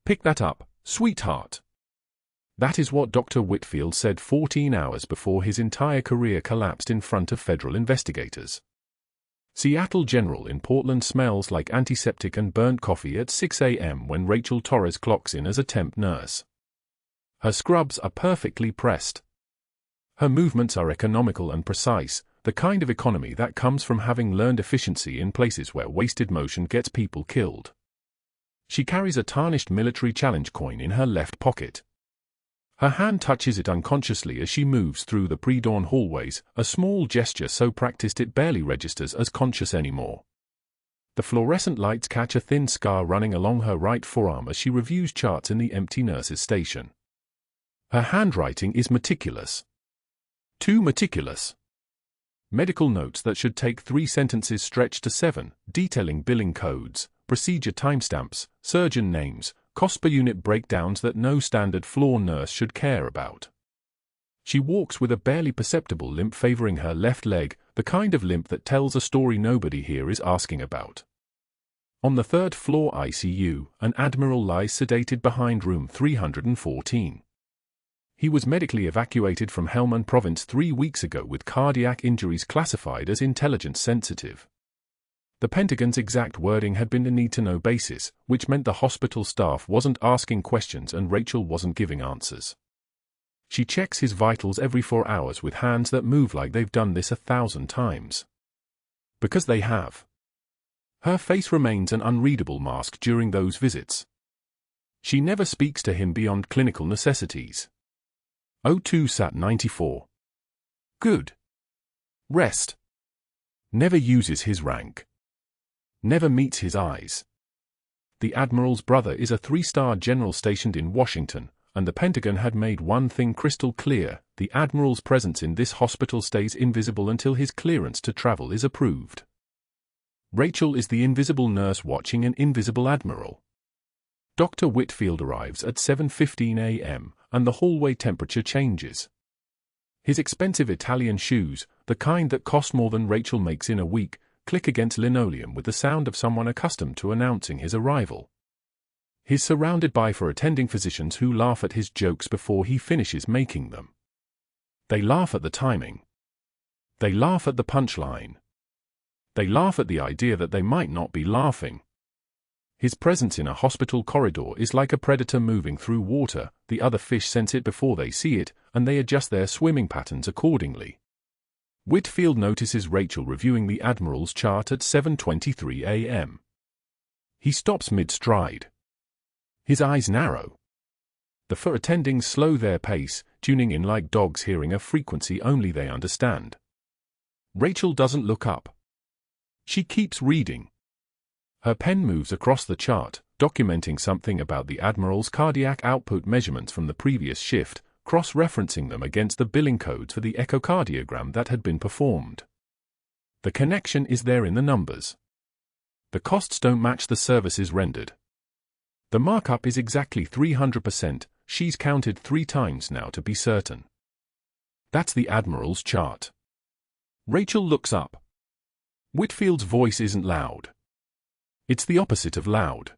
Pick that up, sweetheart. That is what Dr. Whitfield said 14 hours before his entire career collapsed in front of federal investigators. Seattle General in Portland smells like antiseptic and burnt coffee at 6 a.m. when Rachel Torres clocks in as a temp nurse. Her scrubs are perfectly pressed. Her movements are economical and precise, the kind of economy that comes from having learned efficiency in places where wasted motion gets people killed. She carries a tarnished military challenge coin in her left pocket. Her hand touches it unconsciously as she moves through the pre-dawn hallways, a small gesture so practiced it barely registers as conscious anymore. The fluorescent lights catch a thin scar running along her right forearm as she reviews charts in the empty nurse's station. Her handwriting is meticulous. Too meticulous. Medical notes that should take 3 sentences stretch to 7, detailing billing codes, procedure timestamps, surgeon names, cost per unit breakdowns that no standard floor nurse should care about. She walks with a barely perceptible limp favoring her left leg, the kind of limp that tells a story nobody here is asking about. On the 3rd floor ICU, an admiral lies sedated behind room 314. He was medically evacuated from Helmand Province 3 weeks ago with cardiac injuries classified as intelligence sensitive. The Pentagon's exact wording had been a need-to-know basis, which meant the hospital staff wasn't asking questions and Rachel wasn't giving answers. She checks his vitals every 4 hours with hands that move like they've done this 1,000 times. Because they have. Her face remains an unreadable mask during those visits. She never speaks to him beyond clinical necessities. O2 Sat 94. Good. Rest. Never uses his rank. Never meets his eyes. The Admiral's brother is a 3-star general stationed in Washington, and the Pentagon had made one thing crystal clear: the Admiral's presence in this hospital stays invisible until his clearance to travel is approved. Rachel is the invisible nurse watching an invisible Admiral. Dr. Whitfield arrives at 7:15 a.m., and the hallway temperature changes. His expensive Italian shoes, the kind that cost more than Rachel makes in a week, click against linoleum with the sound of someone accustomed to announcing his arrival. He's surrounded by attending physicians who laugh at his jokes before he finishes making them. They laugh at the timing. They laugh at the punchline. They laugh at the idea that they might not be laughing. His presence in a hospital corridor is like a predator moving through water. The other fish sense it before they see it, and they adjust their swimming patterns accordingly. Whitfield notices Rachel reviewing the Admiral's chart at 7:23 a.m. He stops mid-stride. His eyes narrow. The attendings slow their pace, tuning in like dogs hearing a frequency only they understand. Rachel doesn't look up. She keeps reading. Her pen moves across the chart, documenting something about the Admiral's cardiac output measurements from the previous shift, cross-referencing them against the billing codes for the echocardiogram that had been performed. The connection is there in the numbers. The costs don't match the services rendered. The markup is exactly 300%, she's counted 3 times now to be certain. That's the Admiral's chart. Rachel looks up. Whitfield's voice isn't loud. It's the opposite of loud.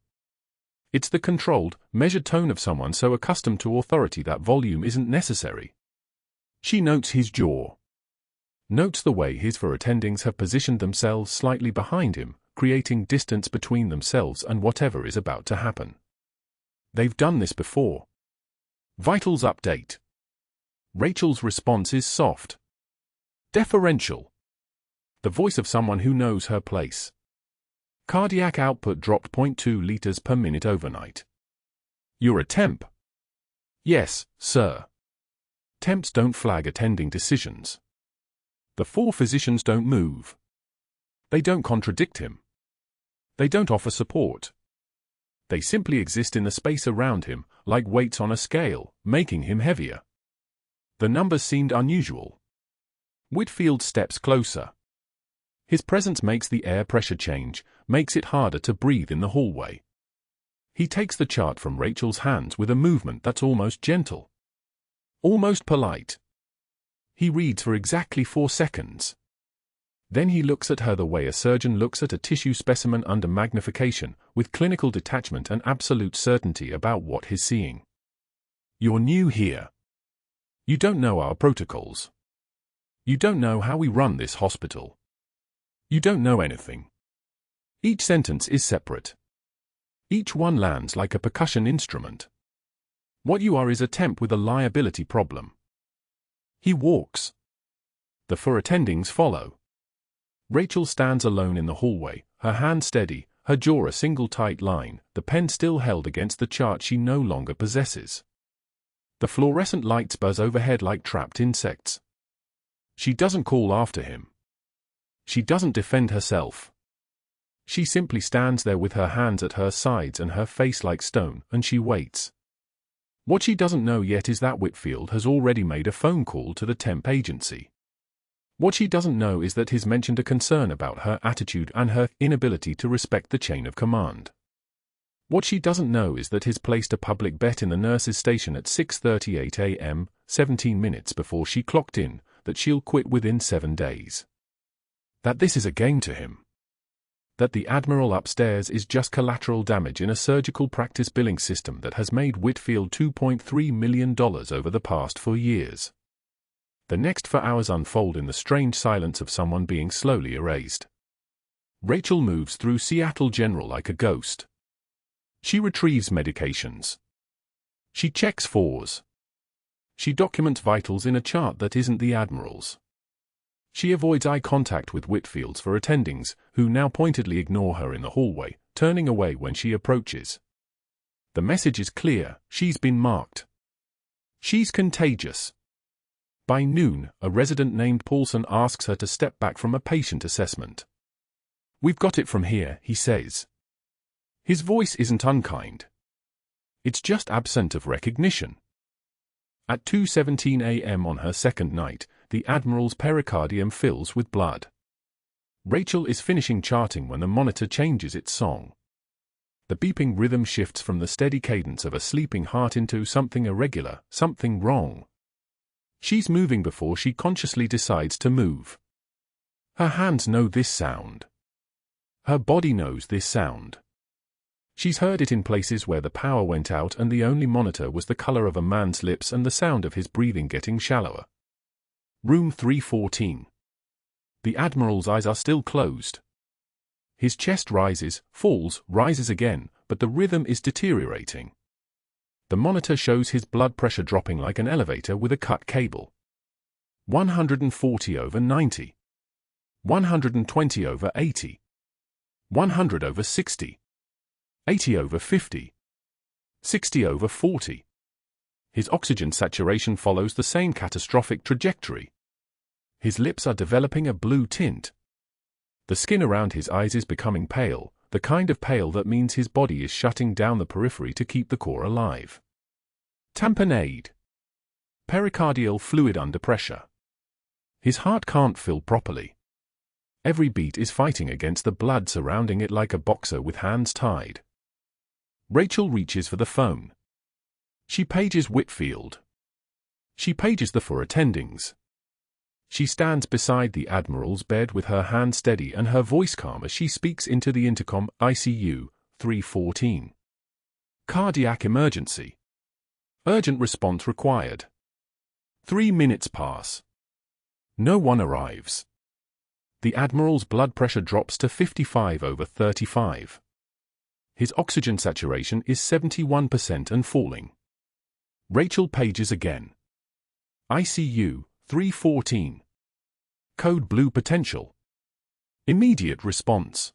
It's the controlled, measured tone of someone so accustomed to authority that volume isn't necessary. She notes his jaw. Notes the way his attendings have positioned themselves slightly behind him, creating distance between themselves and whatever is about to happen. They've done this before. Vitals update. Rachel's response is soft. Deferential. The voice of someone who knows her place. Cardiac output dropped 0.2 liters per minute overnight. You're a temp? Yes, sir. Temps don't flag attending decisions. The 4 physicians don't move. They don't contradict him. They don't offer support. They simply exist in the space around him, like weights on a scale, making him heavier. The numbers seemed unusual. Whitfield steps closer. His presence makes the air pressure change, makes it harder to breathe in the hallway. He takes the chart from Rachel's hands with a movement that's almost gentle. Almost polite. He reads for exactly 4 seconds. Then he looks at her the way a surgeon looks at a tissue specimen under magnification, with clinical detachment and absolute certainty about what he's seeing. "You're new here. You don't know our protocols. You don't know how we run this hospital. You don't know anything." Each sentence is separate. Each one lands like a percussion instrument. What you are is a temp with a liability problem. He walks. The four attendings follow. Rachel stands alone in the hallway, her hand steady, her jaw a single tight line, the pen still held against the chart she no longer possesses. The fluorescent lights buzz overhead like trapped insects. She doesn't call after him. She doesn't defend herself. She simply stands there with her hands at her sides and her face like stone, and she waits. What she doesn't know yet is that Whitfield has already made a phone call to the temp agency. What she doesn't know is that he's mentioned a concern about her attitude and her inability to respect the chain of command. What she doesn't know is that he's placed a public bet in the nurse's station at 6:38 a.m., 17 minutes before she clocked in, that she'll quit within 7 days. That this is a game to him. That the Admiral upstairs is just collateral damage in a surgical practice billing system that has made Whitfield $2.3 million over the past 4 years. The next 4 hours unfold in the strange silence of someone being slowly erased. Rachel moves through Seattle General like a ghost. She retrieves medications. She checks fours. She documents vitals in a chart that isn't the Admiral's. She avoids eye contact with Whitfield's four attendings, who now pointedly ignore her in the hallway, turning away when she approaches. The message is clear: she's been marked. She's contagious. By noon, a resident named Paulson asks her to step back from a patient assessment. "We've got it from here," he says. His voice isn't unkind. It's just absent of recognition. At 2:17 a.m. on her second night, the Admiral's pericardium fills with blood. Rachel is finishing charting when the monitor changes its song. The beeping rhythm shifts from the steady cadence of a sleeping heart into something irregular, something wrong. She's moving before she consciously decides to move. Her hands know this sound. Her body knows this sound. She's heard it in places where the power went out and the only monitor was the color of a man's lips and the sound of his breathing getting shallower. Room 314. The Admiral's eyes are still closed. His chest rises, falls, rises again, but the rhythm is deteriorating. The monitor shows his blood pressure dropping like an elevator with a cut cable. 140/90. 120/80. 100/60. 80/50. 60/40. His oxygen saturation follows the same catastrophic trajectory. His lips are developing a blue tint. The skin around his eyes is becoming pale, the kind of pale that means his body is shutting down the periphery to keep the core alive. Tamponade. Pericardial fluid under pressure. His heart can't fill properly. Every beat is fighting against the blood surrounding it like a boxer with hands tied. Rachel reaches for the phone. She pages Whitfield. She pages the four attendings. She stands beside the Admiral's bed with her hand steady and her voice calm as she speaks into the intercom. ICU 314. Cardiac emergency. Urgent response required. 3 minutes pass. No one arrives. The Admiral's blood pressure drops to 55/35. His oxygen saturation is 71% and falling. Rachel pages again. ICU 314. Code blue potential. Immediate response.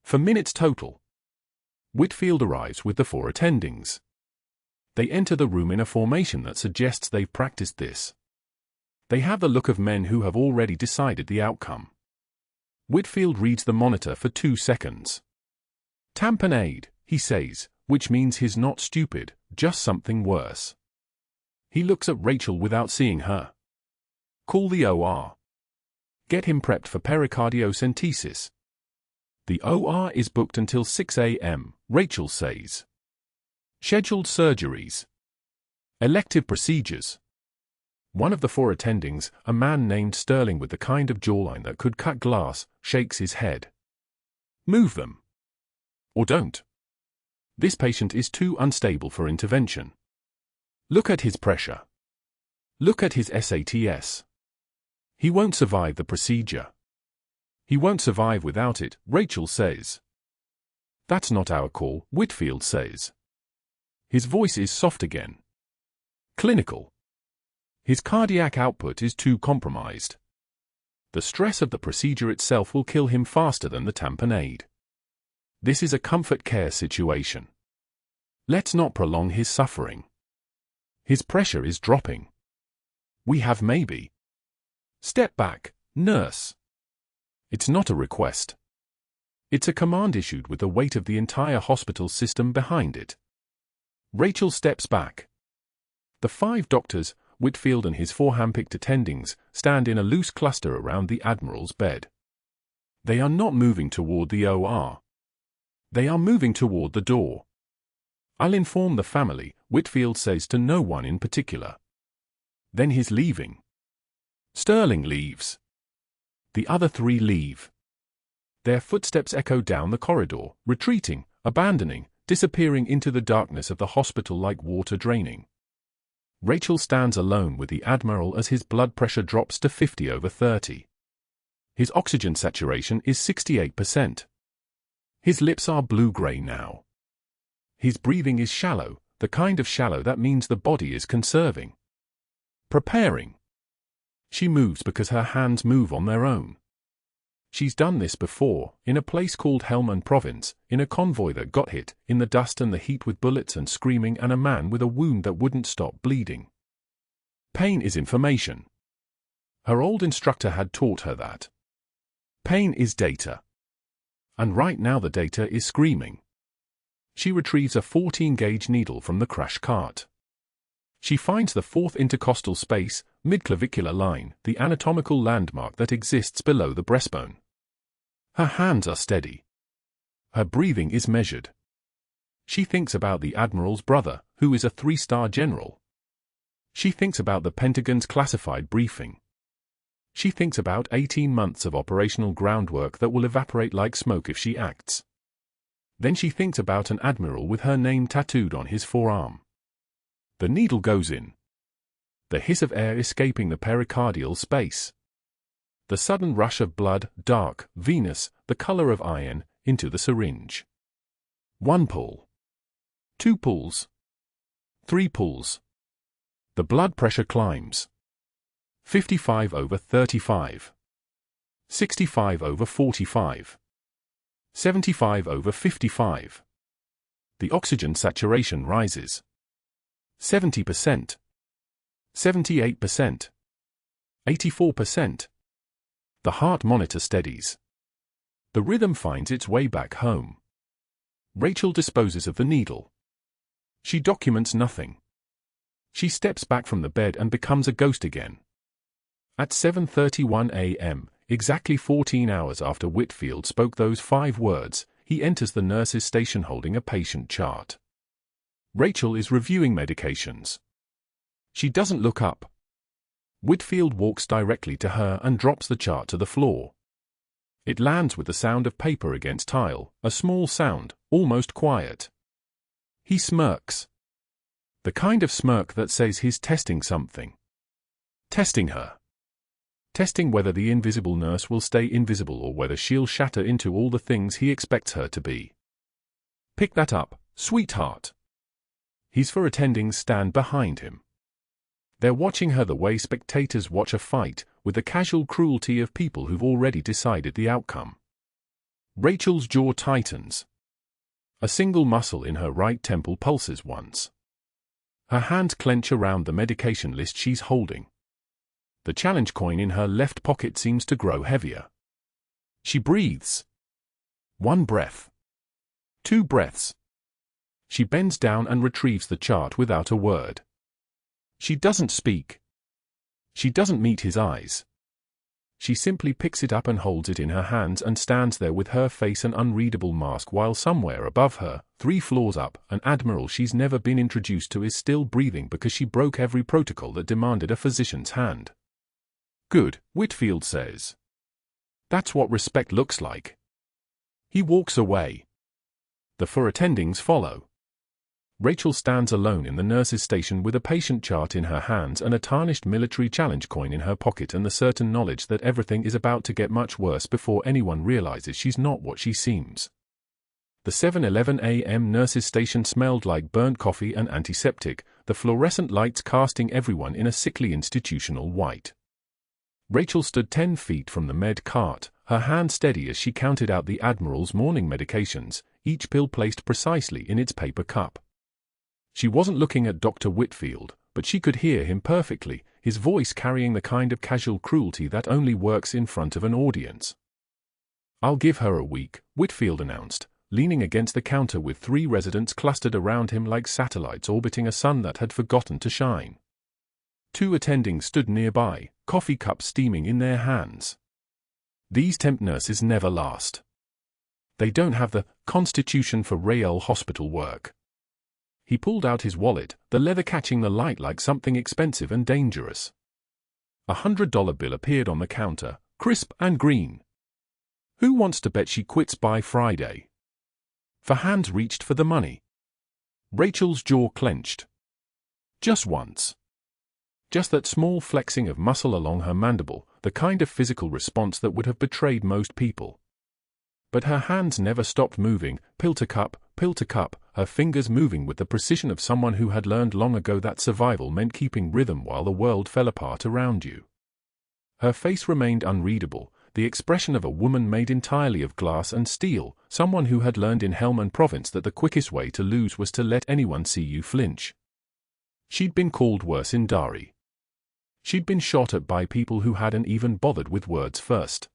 For minutes total. Whitfield arrives with the four attendings. They enter the room in a formation that suggests they've practiced this. They have the look of men who have already decided the outcome. Whitfield reads the monitor for 2 seconds. Tamponade, he says, which means he's not stupid, just something worse. He looks at Rachel without seeing her. Call the OR. Get him prepped for pericardiocentesis. The OR is booked until 6 a.m., Rachel says. Scheduled surgeries. Elective procedures. One of the four attendings, a man named Sterling with the kind of jawline that could cut glass, shakes his head. Move them. Or don't. This patient is too unstable for intervention. Look at his pressure. Look at his SATS. He won't survive the procedure. He won't survive without it, Rachel says. That's not our call, Whitfield says. His voice is soft again. Clinical. His cardiac output is too compromised. The stress of the procedure itself will kill him faster than the tamponade. This is a comfort care situation. Let's not prolong his suffering. His pressure is dropping. We have maybe. Step back, nurse. It's not a request. It's a command issued with the weight of the entire hospital system behind it. Rachel steps back. The 5 doctors, Whitfield and his 4 handpicked attendings, stand in a loose cluster around the Admiral's bed. They are not moving toward the OR. They are moving toward the door. I'll inform the family, Whitfield says to no one in particular. Then he's leaving. Sterling leaves. The other 3 leave. Their footsteps echo down the corridor, retreating, abandoning, disappearing into the darkness of the hospital like water draining. Rachel stands alone with the Admiral as his blood pressure drops to 50/30. His oxygen saturation is 68%. His lips are blue-gray now. His breathing is shallow, the kind of shallow that means the body is conserving. Preparing. She moves because her hands move on their own. She's done this before, in a place called Helmand Province, in a convoy that got hit, in the dust and the heat with bullets and screaming and a man with a wound that wouldn't stop bleeding. Pain is information. Her old instructor had taught her that. Pain is data. And right now the data is screaming. She retrieves a 14-gauge needle from the crash cart. She finds the 4th intercostal space, midclavicular line, the anatomical landmark that exists below the breastbone. Her hands are steady. Her breathing is measured. She thinks about the Admiral's brother, who is a 3-star general. She thinks about the Pentagon's classified briefing. She thinks about 18 months of operational groundwork that will evaporate like smoke if she acts. Then she thinks about an admiral with her name tattooed on his forearm. The needle goes in. The hiss of air escaping the pericardial space. The sudden rush of blood, dark, venous, the color of iron, into the syringe. 1 pull. 2 pulls. 3 pulls. The blood pressure climbs. 55/35. 65/45. 75/55. The oxygen saturation rises. 70%. 78%. 84%. The heart monitor steadies. The rhythm finds its way back home. Rachel disposes of the needle. She documents nothing. She steps back from the bed and becomes a ghost again. At 7:31 a.m., exactly 14 hours after Whitfield spoke those 5 words, he enters the nurse's station holding a patient chart. Rachel is reviewing medications. She doesn't look up. Whitfield walks directly to her and drops the chart to the floor. It lands with the sound of paper against tile, a small sound, almost quiet. He smirks. The kind of smirk that says he's testing something. Testing her. Testing whether the invisible nurse will stay invisible or whether she'll shatter into all the things he expects her to be. Pick that up, sweetheart. His 4 attendings stand behind him. They're watching her the way spectators watch a fight, with the casual cruelty of people who've already decided the outcome. Rachel's jaw tightens. A single muscle in her right temple pulses once. Her hands clench around the medication list she's holding. The challenge coin in her left pocket seems to grow heavier. She breathes. 1 breath. 2 breaths. She bends down and retrieves the chart without a word. She doesn't speak. She doesn't meet his eyes. she simply picks it up and holds it in her hands and stands there with her face an unreadable mask while somewhere above her, 3 floors up, an admiral she's never been introduced to is still breathing because she broke every protocol that demanded a physician's hand. Good, Whitfield says. That's what respect looks like. He walks away. The 4 attendings follow. Rachel stands alone in the nurse's station with a patient chart in her hands and a tarnished military challenge coin in her pocket and the certain knowledge that everything is about to get much worse before anyone realizes she's not what she seems. The 7:11 a.m. nurse's station smelled like burnt coffee and antiseptic, the fluorescent lights casting everyone in a sickly institutional white. Rachel stood 10 feet from the med cart, her hand steady as she counted out the Admiral's morning medications, each pill placed precisely in its paper cup. She wasn't looking at Dr. Whitfield, but she could hear him perfectly, his voice carrying the kind of casual cruelty that only works in front of an audience. "I'll give her a week," Whitfield announced, leaning against the counter with 3 residents clustered around him like satellites orbiting a sun that had forgotten to shine. 2 attendings stood nearby, coffee cups steaming in their hands. These temp nurses never last. They don't have the constitution for real hospital work. He pulled out his wallet, the leather catching the light like something expensive and dangerous. A $100 bill appeared on the counter, crisp and green. Who wants to bet she quits by Friday? For hands reached for the money. Rachel's jaw clenched. Just once. Just that small flexing of muscle along her mandible, the kind of physical response that would have betrayed most people. But her hands never stopped moving, pill to cup, her fingers moving with the precision of someone who had learned long ago that survival meant keeping rhythm while the world fell apart around you. Her face remained unreadable, the expression of a woman made entirely of glass and steel, someone who had learned in Helmand Province that the quickest way to lose was to let anyone see you flinch. She'd been called worse in Dari. She'd been shot at by people who hadn't even bothered with words first.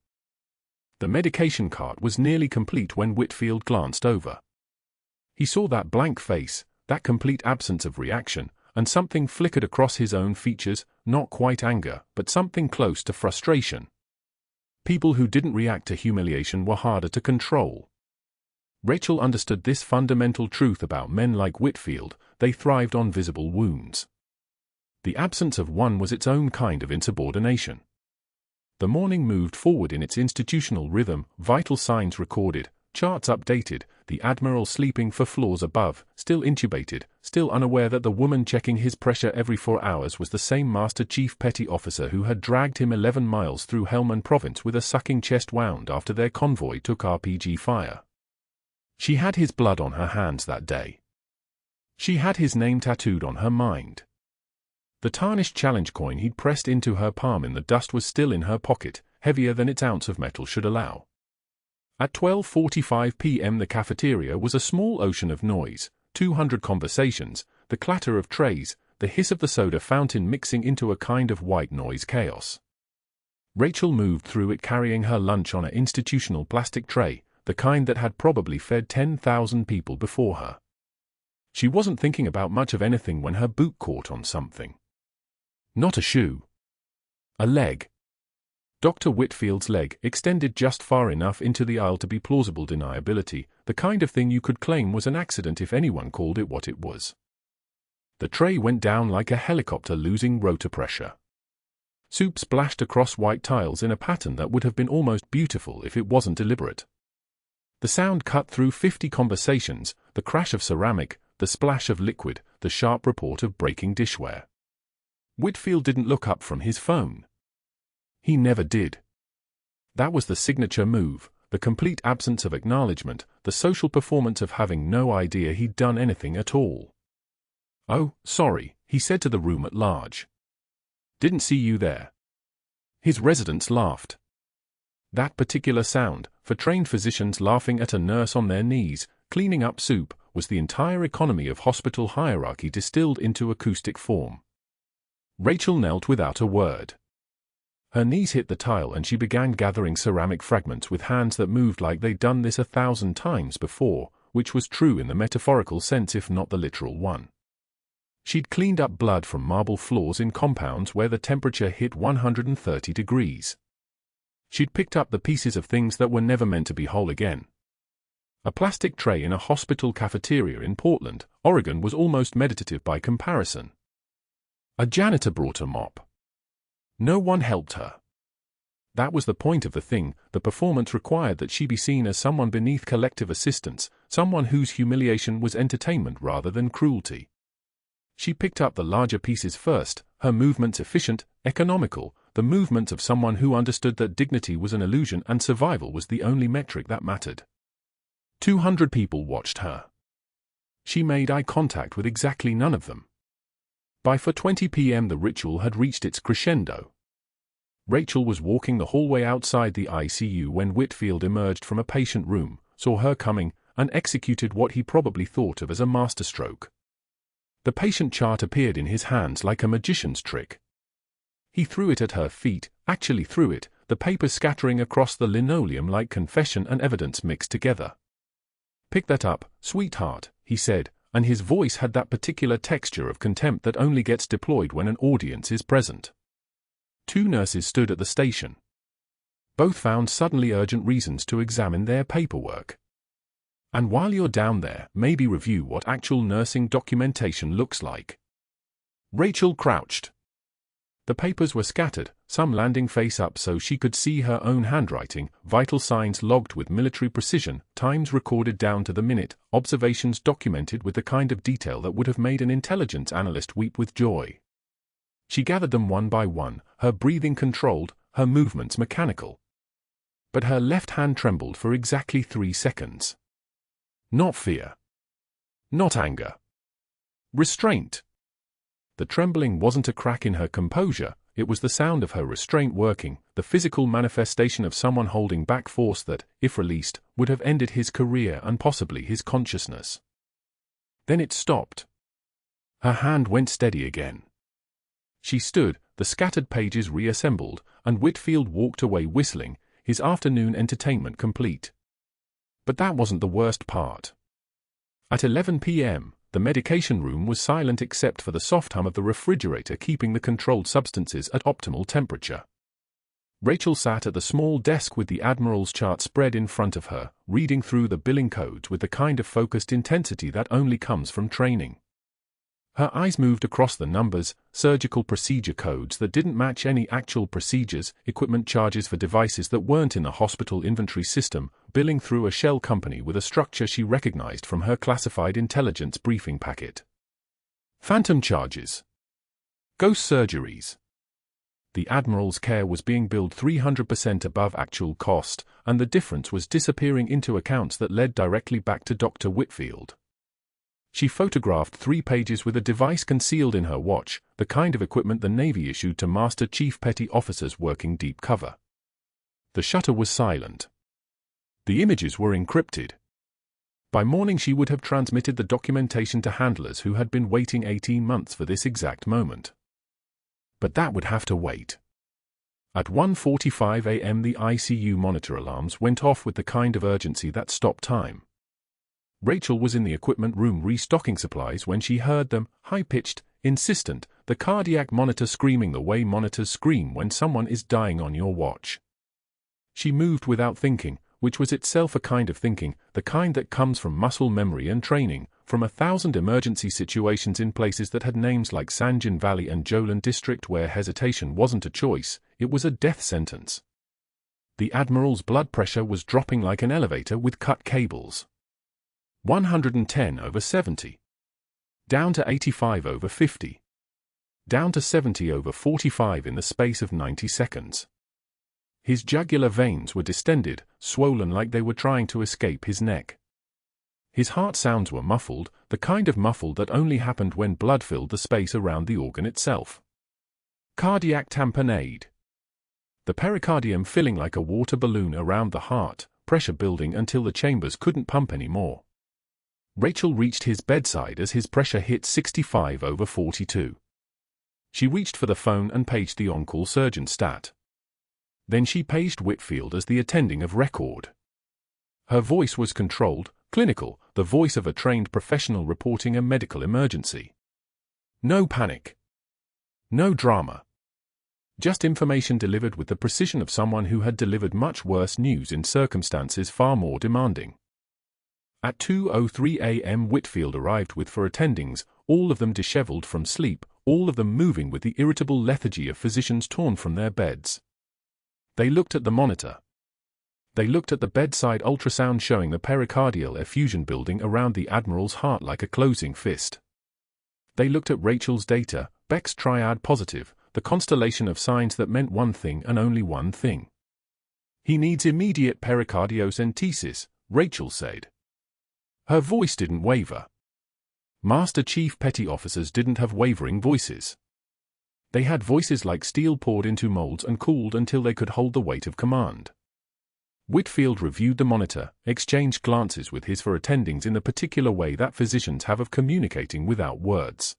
The medication cart was nearly complete when Whitfield glanced over. He saw that blank face, that complete absence of reaction, and something flickered across his own features, not quite anger, but something close to frustration. People who didn't react to humiliation were harder to control. Rachel understood this fundamental truth about men like Whitfield: they thrived on visible wounds. The absence of one was its own kind of insubordination. The morning moved forward in its institutional rhythm, vital signs recorded, charts updated, the Admiral sleeping 4 floors above, still intubated, still unaware that the woman checking his pressure every 4 hours was the same Master Chief Petty Officer who had dragged him 11 miles through Helmand Province with a sucking chest wound after their convoy took RPG fire. She had his blood on her hands that day. She had his name tattooed on her mind. The tarnished challenge coin he'd pressed into her palm in the dust was still in her pocket, heavier than its ounce of metal should allow. At 12:45 p.m. the cafeteria was a small ocean of noise, 200 conversations, the clatter of trays, the hiss of the soda fountain mixing into a kind of white noise chaos. Rachel moved through it carrying her lunch on an institutional plastic tray, the kind that had probably fed 10,000 people before her. She wasn't thinking about much of anything when her boot caught on something. Not a shoe. A leg. Dr. Whitfield's leg, extended just far enough into the aisle to be plausible deniability, the kind of thing you could claim was an accident if anyone called it what it was. The tray went down like a helicopter losing rotor pressure. Soup splashed across white tiles in a pattern that would have been almost beautiful if it wasn't deliberate. The sound cut through 50 conversations, the crash of ceramic, the splash of liquid, the sharp report of breaking dishware. Whitfield didn't look up from his phone. He never did. That was the signature move, the complete absence of acknowledgement, the social performance of having no idea he'd done anything at all. "Oh, sorry," he said to the room at large. "Didn't see you there." His residents laughed. That particular sound, for trained physicians laughing at a nurse on their knees, cleaning up soup, was the entire economy of hospital hierarchy distilled into acoustic form. Rachel knelt without a word. Her knees hit the tile and she began gathering ceramic fragments with hands that moved like they'd done this 1,000 times before, which was true in the metaphorical sense if not the literal one. She'd cleaned up blood from marble floors in compounds where the temperature hit 130 degrees. She'd picked up the pieces of things that were never meant to be whole again. A plastic tray in a hospital cafeteria in Portland, Oregon was almost meditative by comparison. A janitor brought a mop. No one helped her. That was the point of the thing. The performance required that she be seen as someone beneath collective assistance, someone whose humiliation was entertainment rather than cruelty. She picked up the larger pieces first, her movements efficient, economical, the movements of someone who understood that dignity was an illusion and survival was the only metric that mattered. 200 people watched her. She made eye contact with exactly none of them. By 4:20 p.m. the ritual had reached its crescendo. Rachel was walking the hallway outside the ICU when Whitfield emerged from a patient room, saw her coming, and executed what he probably thought of as a masterstroke. The patient chart appeared in his hands like a magician's trick. He threw it at her feet, actually threw it, the paper scattering across the linoleum like confession and evidence mixed together. "Pick that up, sweetheart," he said, and his voice had that particular texture of contempt that only gets deployed when an audience is present. 2 nurses stood at the station. Both found suddenly urgent reasons to examine their paperwork. And while you're down there, maybe review what actual nursing documentation looks like. Rachel crouched. The papers were scattered, some landing face up so she could see her own handwriting, vital signs logged with military precision, times recorded down to the minute, observations documented with the kind of detail that would have made an intelligence analyst weep with joy. She gathered them one by one, her breathing controlled, her movements mechanical. But her left hand trembled for exactly 3 seconds. Not fear. Not anger. Restraint. The trembling wasn't a crack in her composure, it was the sound of her restraint working, the physical manifestation of someone holding back force that, if released, would have ended his career and possibly his consciousness. Then it stopped. Her hand went steady again. She stood, the scattered pages reassembled, and Whitfield walked away whistling, his afternoon entertainment complete. But that wasn't the worst part. At 11 p.m., the medication room was silent except for the soft hum of the refrigerator keeping the controlled substances at optimal temperature. Rachel sat at the small desk with the Admiral's chart spread in front of her, reading through the billing codes with the kind of focused intensity that only comes from training. Her eyes moved across the numbers, surgical procedure codes that didn't match any actual procedures, equipment charges for devices that weren't in the hospital inventory system, billing through a shell company with a structure she recognized from her classified intelligence briefing packet. Phantom charges. Ghost surgeries. The Admiral's care was being billed 300% above actual cost, and the difference was disappearing into accounts that led directly back to Dr. Whitfield. She photographed 3 pages with a device concealed in her watch, the kind of equipment the Navy issued to Master Chief Petty Officers working deep cover. The shutter was silent. The images were encrypted. By morning she would have transmitted the documentation to handlers who had been waiting 18 months for this exact moment. But that would have to wait. At 1:45 a.m. the ICU monitor alarms went off with the kind of urgency that stopped time. Rachel was in the equipment room restocking supplies when she heard them, high-pitched, insistent, the cardiac monitor screaming the way monitors scream when someone is dying on your watch. She moved without thinking, which was itself a kind of thinking, the kind that comes from muscle memory and training, from 1,000 emergency situations in places that had names like Sanjin Valley and Jolin District where hesitation wasn't a choice, it was a death sentence. The Admiral's blood pressure was dropping like an elevator with cut cables. 110/70. Down to 85/50. Down to 70/45 in the space of 90 seconds. His jugular veins were distended, swollen like they were trying to escape his neck. His heart sounds were muffled, the kind of muffled that only happened when blood filled the space around the organ itself. Cardiac tamponade. The pericardium filling like a water balloon around the heart, pressure building until the chambers couldn't pump anymore. Rachel reached his bedside as his pressure hit 65/42. She reached for the phone and paged the on-call surgeon stat. Then she paged Whitfield as the attending of record. Her voice was controlled, clinical, the voice of a trained professional reporting a medical emergency. No panic. No drama. Just information delivered with the precision of someone who had delivered much worse news in circumstances far more demanding. At 2:03 a.m. Whitfield arrived with 4 attendings, all of them disheveled from sleep, all of them moving with the irritable lethargy of physicians torn from their beds. They looked at the monitor. They looked at the bedside ultrasound showing the pericardial effusion building around the Admiral's heart like a closing fist. They looked at Rachel's data, Beck's triad positive, the constellation of signs that meant one thing and only one thing. "He needs immediate pericardiocentesis," Rachel said. Her voice didn't waver. Master Chief Petty Officers didn't have wavering voices. They had voices like steel poured into molds and cooled until they could hold the weight of command. Whitfield reviewed the monitor, exchanged glances with his 4 attendings in the particular way that physicians have of communicating without words.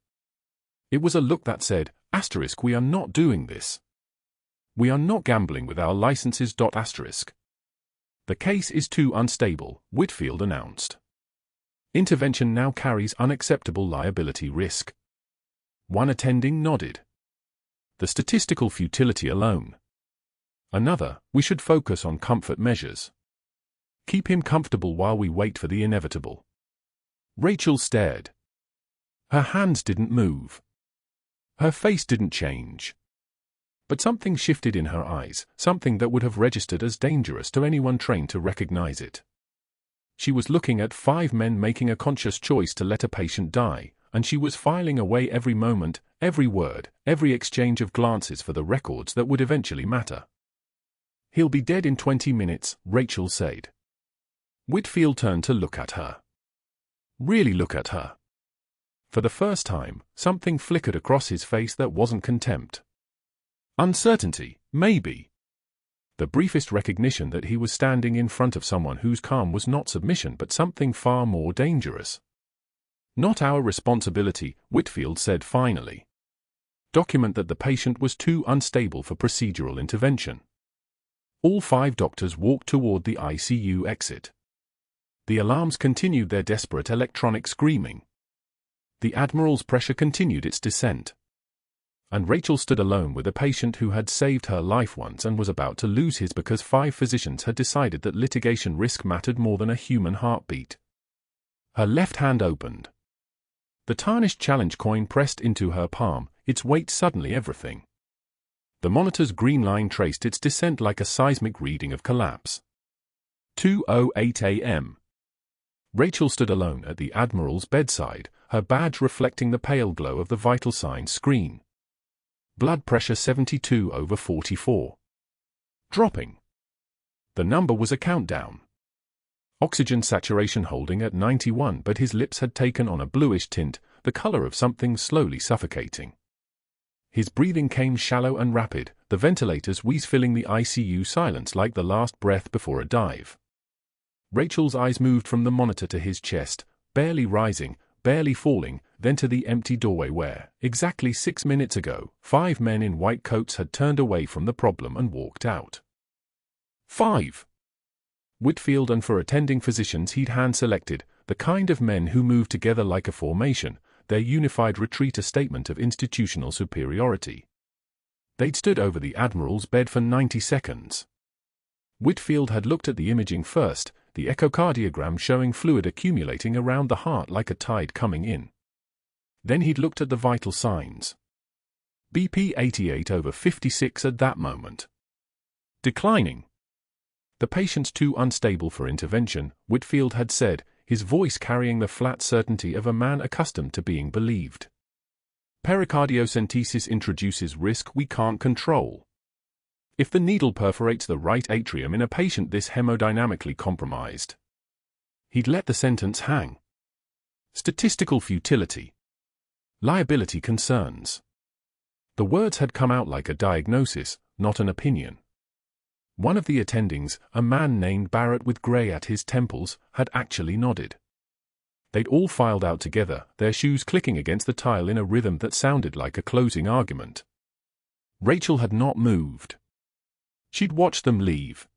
It was a look that said, *, we are not doing this. We are not gambling with our licenses. *. The case is too unstable, Whitfield announced. Intervention now carries unacceptable liability risk. One attending nodded. The statistical futility alone. Another, we should focus on comfort measures. Keep him comfortable while we wait for the inevitable. Rachel stared. Her hands didn't move. Her face didn't change. But something shifted in her eyes, something that would have registered as dangerous to anyone trained to recognize it. She was looking at 5 men making a conscious choice to let a patient die, and she was filing away every moment, every word, every exchange of glances for the records that would eventually matter. "He'll be dead in 20 minutes, Rachel said. Whitfield turned to look at her. Really look at her. For the first time, something flickered across his face that wasn't contempt. Uncertainty, maybe. The briefest recognition that he was standing in front of someone whose calm was not submission but something far more dangerous. "Not our responsibility," Whitfield said finally. "Document that the patient was too unstable for procedural intervention." All 5 doctors walked toward the ICU exit. The alarms continued their desperate electronic screaming. The Admiral's pressure continued its descent. And Rachel stood alone with a patient who had saved her life once and was about to lose his because 5 physicians had decided that litigation risk mattered more than a human heartbeat. Her left hand opened. The tarnished challenge coin pressed into her palm, its weight suddenly everything. The monitor's green line traced its descent like a seismic reading of collapse. 2:08 a.m. Rachel stood alone at the Admiral's bedside, her badge reflecting the pale glow of the vital signs screen. Blood pressure 72/44. Dropping. The number was a countdown. Oxygen saturation holding at 91, but his lips had taken on a bluish tint, the color of something slowly suffocating. His breathing came shallow and rapid, the ventilators wheeze filling the ICU silence like the last breath before a dive. Rachel's eyes moved from the monitor to his chest, barely rising, barely falling, then to the empty doorway where, exactly 6 minutes ago, 5 men in white coats had turned away from the problem and walked out. 5. Whitfield and 4 attending physicians he'd hand-selected, the kind of men who moved together like a formation, their unified retreat a statement of institutional superiority. They'd stood over the Admiral's bed for 90 seconds. Whitfield had looked at the imaging first, the echocardiogram showing fluid accumulating around the heart like a tide coming in. Then he'd looked at the vital signs. BP 88/56 at that moment. Declining. The patient's too unstable for intervention, Whitfield had said, his voice carrying the flat certainty of a man accustomed to being believed. Pericardiocentesis introduces risk we can't control. If the needle perforates the right atrium in a patient this hemodynamically compromised. He'd let the sentence hang. Statistical futility. Liability concerns. The words had come out like a diagnosis, not an opinion. One of the attendings, a man named Barrett with grey at his temples, had actually nodded. They'd all filed out together, their shoes clicking against the tile in a rhythm that sounded like a closing argument. Rachel had not moved. She'd watched them leave.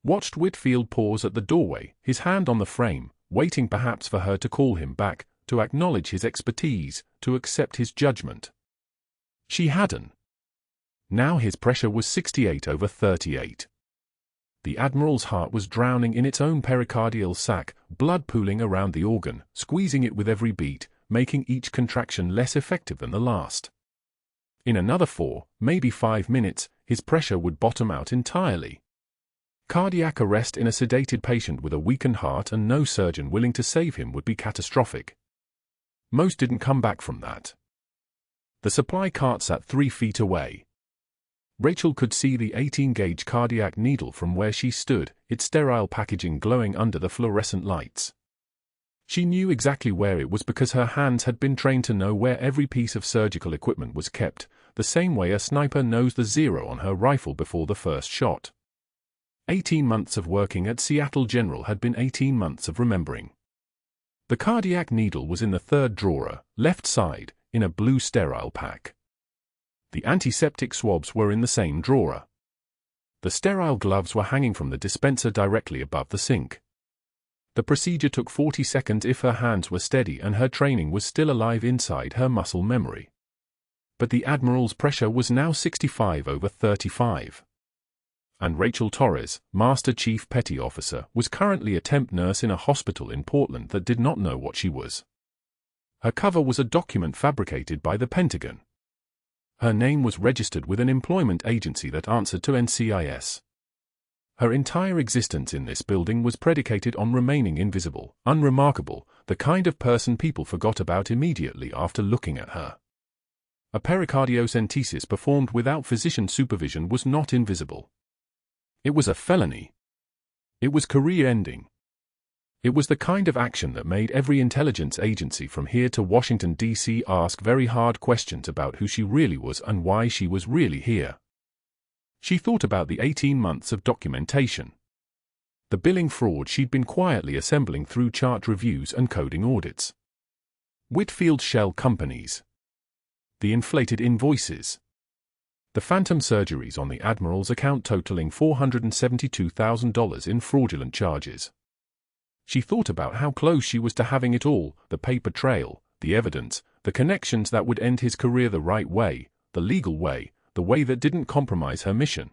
Watched Whitfield pause at the doorway, his hand on the frame, waiting perhaps for her to call him back, to acknowledge his expertise, to accept his judgment. She hadn't. Now his pressure was 68/38. The Admiral's heart was drowning in its own pericardial sac, blood pooling around the organ, squeezing it with every beat, making each contraction less effective than the last. In another 4, maybe 5 minutes, his pressure would bottom out entirely. Cardiac arrest in a sedated patient with a weakened heart and no surgeon willing to save him would be catastrophic. Most didn't come back from that. The supply cart sat 3 feet away. Rachel could see the 18-gauge cardiac needle from where she stood, its sterile packaging glowing under the fluorescent lights. She knew exactly where it was because her hands had been trained to know where every piece of surgical equipment was kept, the same way a sniper knows the zero on her rifle before the first shot. 18 months of working at Seattle General had been 18 months of remembering. The cardiac needle was in the 3rd drawer, left side, in a blue sterile pack. The antiseptic swabs were in the same drawer. The sterile gloves were hanging from the dispenser directly above the sink. The procedure took 40 seconds if her hands were steady and her training was still alive inside her muscle memory. But the Admiral's pressure was now 65/35. And Rachel Torres, Master Chief Petty Officer, was currently a temp nurse in a hospital in Portland that did not know what she was. Her cover was a document fabricated by the Pentagon. Her name was registered with an employment agency that answered to NCIS. Her entire existence in this building was predicated on remaining invisible, unremarkable, the kind of person people forgot about immediately after looking at her. A pericardiocentesis performed without physician supervision was not invisible. It was a felony. It was career-ending. It was the kind of action that made every intelligence agency from here to Washington, D.C. ask very hard questions about who she really was and why she was really here. She thought about the 18 months of documentation. The billing fraud she'd been quietly assembling through chart reviews and coding audits. Whitfield shell companies. The inflated invoices. The phantom surgeries on the Admiral's account totaling $472,000 in fraudulent charges. She thought about how close she was to having it all, the paper trail, the evidence, the connections that would end his career the right way, the legal way, the way that didn't compromise her mission.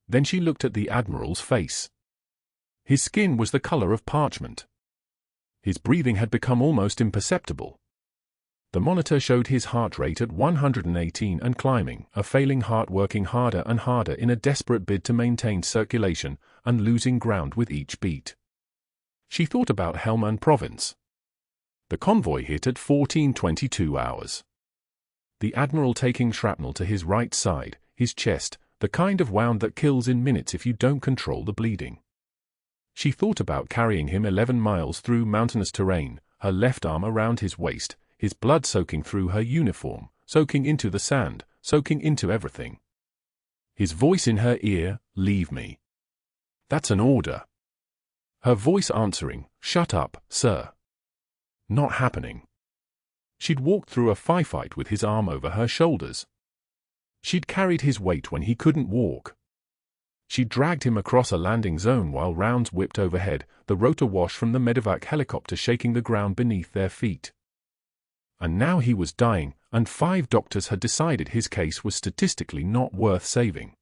Then she looked at the Admiral's face. His skin was the color of parchment. His breathing had become almost imperceptible. The monitor showed his heart rate at 118 and climbing, a failing heart working harder and harder in a desperate bid to maintain circulation and losing ground with each beat. She thought about Helmand Province. The convoy hit at 14:22 hours. The Admiral taking shrapnel to his right side, his chest, the kind of wound that kills in minutes if you don't control the bleeding. She thought about carrying him 11 miles through mountainous terrain, her left arm around his waist, his blood soaking through her uniform, soaking into the sand, soaking into everything. His voice in her ear, "Leave me. That's an order." Her voice answering, "Shut up, sir." Not happening. She'd walked through a firefight with his arm over her shoulders. She'd carried his weight when he couldn't walk. She'd dragged him across a landing zone while rounds whipped overhead, the rotor wash from the medevac helicopter shaking the ground beneath their feet. And now he was dying, and 5 doctors had decided his case was statistically not worth saving.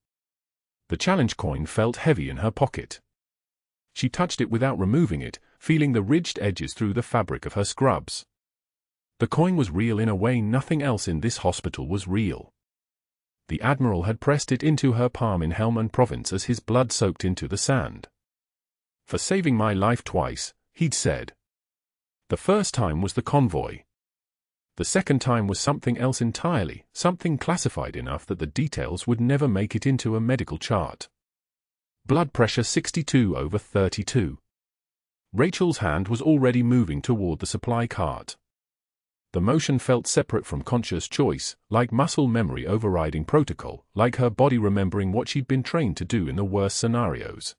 The challenge coin felt heavy in her pocket. She touched it without removing it, feeling the ridged edges through the fabric of her scrubs. The coin was real in a way nothing else in this hospital was real. The Admiral had pressed it into her palm in Helmand Province as his blood soaked into the sand. "For saving my life twice," he'd said. The first time was the convoy. The second time was something else entirely, something classified enough that the details would never make it into a medical chart. Blood pressure 62/32. Rachel's hand was already moving toward the supply cart. The motion felt separate from conscious choice, like muscle memory overriding protocol, like her body remembering what she'd been trained to do in the worst scenarios.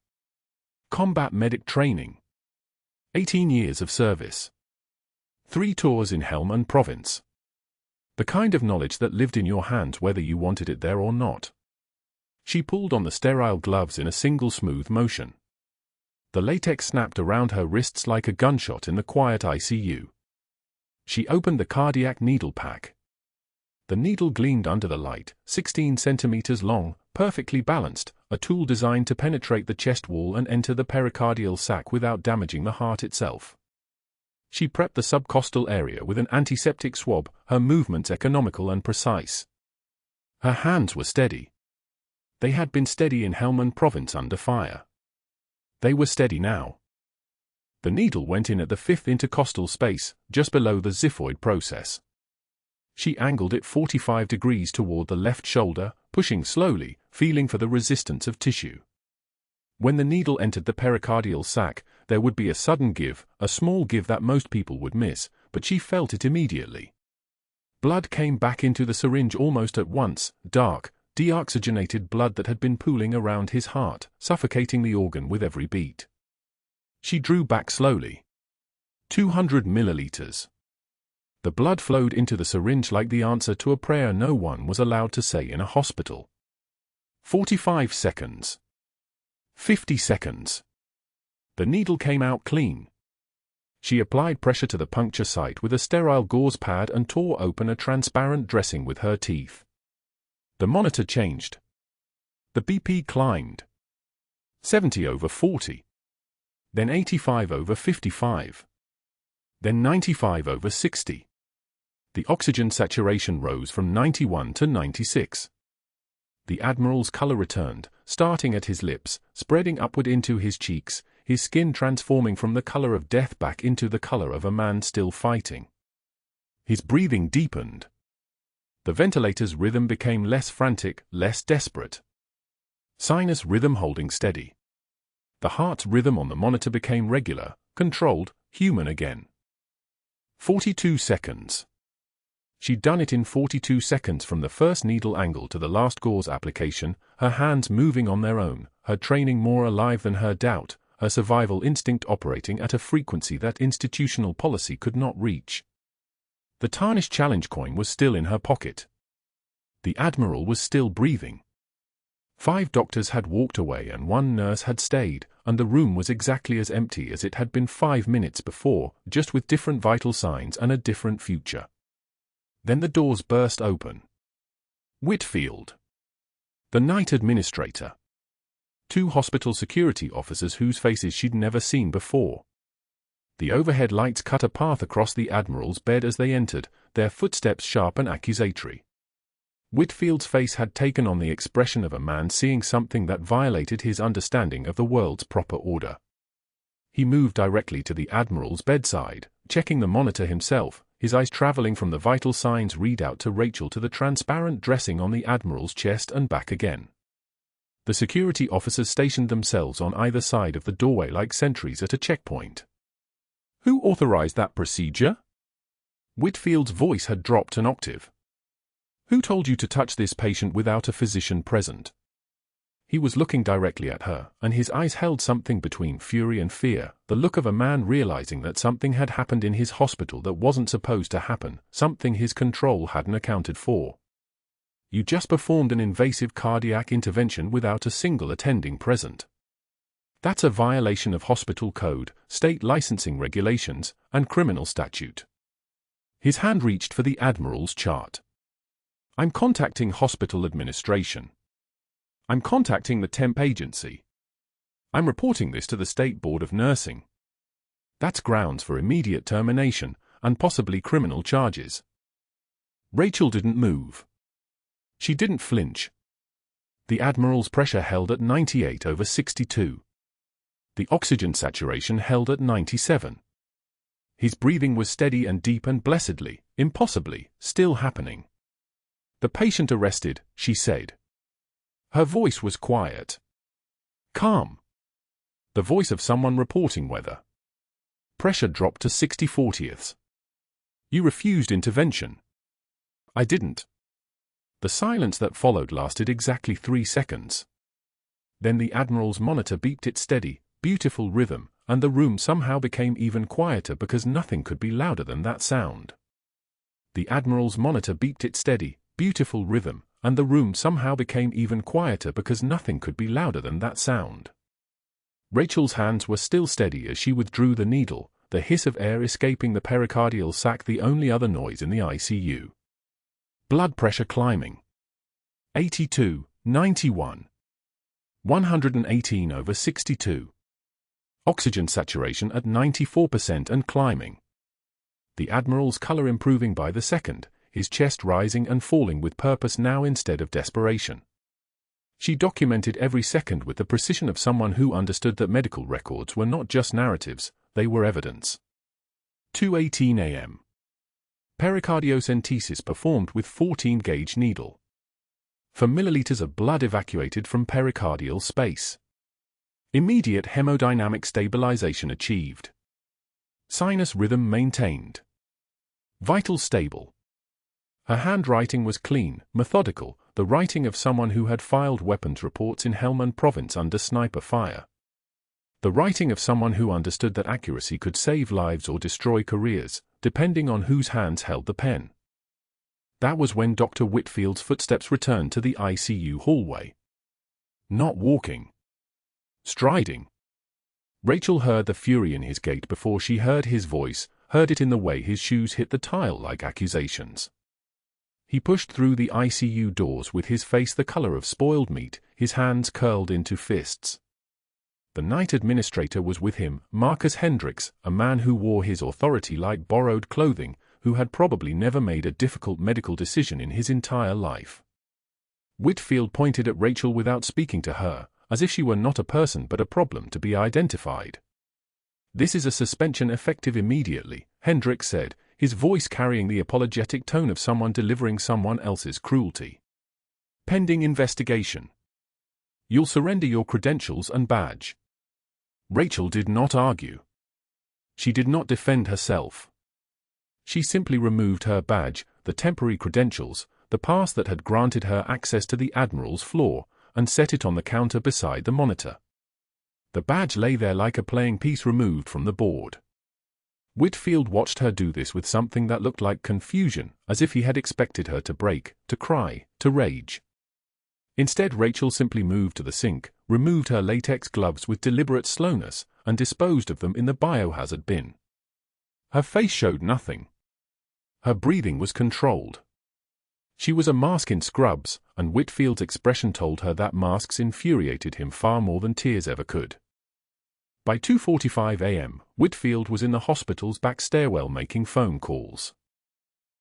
Combat medic training. 18 years of service. 3 tours in Helmand Province. The kind of knowledge that lived in your hands whether you wanted it there or not. She pulled on the sterile gloves in a single smooth motion. The latex snapped around her wrists like a gunshot in the quiet ICU. She opened the cardiac needle pack. The needle gleamed under the light, 16 centimeters long, perfectly balanced, a tool designed to penetrate the chest wall and enter the pericardial sac without damaging the heart itself. She prepped the subcostal area with an antiseptic swab, her movements economical and precise. Her hands were steady. They had been steady in Helmand Province under fire. They were steady now. The needle went in at the 5th intercostal space, just below the xiphoid process. She angled it 45 degrees toward the left shoulder, pushing slowly, feeling for the resistance of tissue. When the needle entered the pericardial sac, there would be a sudden give, a small give that most people would miss, but she felt it immediately. Blood came back into the syringe almost at once, dark, deoxygenated blood that had been pooling around his heart, suffocating the organ with every beat. She drew back slowly. 200 milliliters. The blood flowed into the syringe like the answer to a prayer no one was allowed to say in a hospital. 45 seconds. 50 seconds. The needle came out clean. She applied pressure to the puncture site with a sterile gauze pad and tore open a transparent dressing with her teeth. The monitor changed. The BP climbed. 70/40. Then 85/55. Then 95/60. The oxygen saturation rose from 91 to 96. The Admiral's color returned, starting at his lips, spreading upward into his cheeks, his skin transforming from the color of death back into the color of a man still fighting. His breathing deepened. The ventilator's rhythm became less frantic, less desperate. Sinus rhythm holding steady. The heart's rhythm on the monitor became regular, controlled, human again. 42 seconds. She'd done it in 42 seconds from the first needle angle to the last gauze application, her hands moving on their own, her training more alive than her doubt, her survival instinct operating at a frequency that institutional policy could not reach. The tarnished challenge coin was still in her pocket. The Admiral was still breathing. 5 doctors had walked away and 1 nurse had stayed, and the room was exactly as empty as it had been 5 minutes before, just with different vital signs and a different future. Then the doors burst open. Whitfield. The night administrator. 2 hospital security officers whose faces she'd never seen before. The overhead lights cut a path across the Admiral's bed as they entered, their footsteps sharp and accusatory. Whitfield's face had taken on the expression of a man seeing something that violated his understanding of the world's proper order. He moved directly to the Admiral's bedside, checking the monitor himself, his eyes traveling from the vital signs readout to Rachel to the transparent dressing on the Admiral's chest and back again. The security officers stationed themselves on either side of the doorway like sentries at a checkpoint. "Who authorized that procedure?" Whitfield's voice had dropped an octave. "Who told you to touch this patient without a physician present?" He was looking directly at her, and his eyes held something between fury and fear, the look of a man realizing that something had happened in his hospital that wasn't supposed to happen, something his control hadn't accounted for. "You just performed an invasive cardiac intervention without a single attending present. That's a violation of hospital code, state licensing regulations, and criminal statute." His hand reached for the Admiral's chart. "I'm contacting hospital administration. I'm contacting the temp agency. I'm reporting this to the State Board of Nursing. That's grounds for immediate termination, and possibly criminal charges." Rachel didn't move. She didn't flinch. The Admiral's pressure held at 98/62. The oxygen saturation held at 97. His breathing was steady and deep and blessedly, impossibly, still happening. "The patient arrested," she said. Her voice was quiet. Calm. The voice of someone reporting weather. Pressure dropped to 60/40. "You refused intervention." "I didn't." The silence that followed lasted exactly 3 seconds. Then the Admiral's monitor beeped its steady, beautiful rhythm, and the room somehow became even quieter because nothing could be louder than that sound. The Admiral's monitor beeped its steady, beautiful rhythm, and the room somehow became even quieter because nothing could be louder than that sound. Rachel's hands were still steady as she withdrew the needle, the hiss of air escaping the pericardial sac the only other noise in the ICU. Blood pressure climbing. 82, 91. 118/62. Oxygen saturation at 94% and climbing. The Admiral's color improving by the second, his chest rising and falling with purpose now instead of desperation. She documented every second with the precision of someone who understood that medical records were not just narratives, they were evidence. 2:18 a.m. Pericardiocentesis performed with 14-gauge needle. For milliliters of blood evacuated from pericardial space. Immediate hemodynamic stabilization achieved. Sinus rhythm maintained. Vital stable. Her handwriting was clean, methodical, the writing of someone who had filed weapons reports in Helmand Province under sniper fire. The writing of someone who understood that accuracy could save lives or destroy careers, depending on whose hands held the pen. That was when Dr. Whitfield's footsteps returned to the ICU hallway. Not walking. Striding. Rachel heard the fury in his gait before she heard his voice, heard it in the way his shoes hit the tile like accusations. He pushed through the ICU doors with his face the color of spoiled meat, his hands curled into fists. The night administrator was with him, Marcus Hendricks, a man who wore his authority like borrowed clothing, who had probably never made a difficult medical decision in his entire life. Whitfield pointed at Rachel without speaking to her, as if she were not a person but a problem to be identified. "This is a suspension effective immediately," Hendricks said, his voice carrying the apologetic tone of someone delivering someone else's cruelty. "Pending investigation. You'll surrender your credentials and badge." Rachel did not argue. She did not defend herself. She simply removed her badge, the temporary credentials, the pass that had granted her access to the Admiral's floor, and set it on the counter beside the monitor. The badge lay there like a playing piece removed from the board. Whitfield watched her do this with something that looked like confusion, as if he had expected her to break, to cry, to rage. Instead, Rachel simply moved to the sink, removed her latex gloves with deliberate slowness, and disposed of them in the biohazard bin. Her face showed nothing. Her breathing was controlled. She was a mask in scrubs, and Whitfield's expression told her that masks infuriated him far more than tears ever could. By 2:45 a.m., Whitfield was in the hospital's back stairwell making phone calls.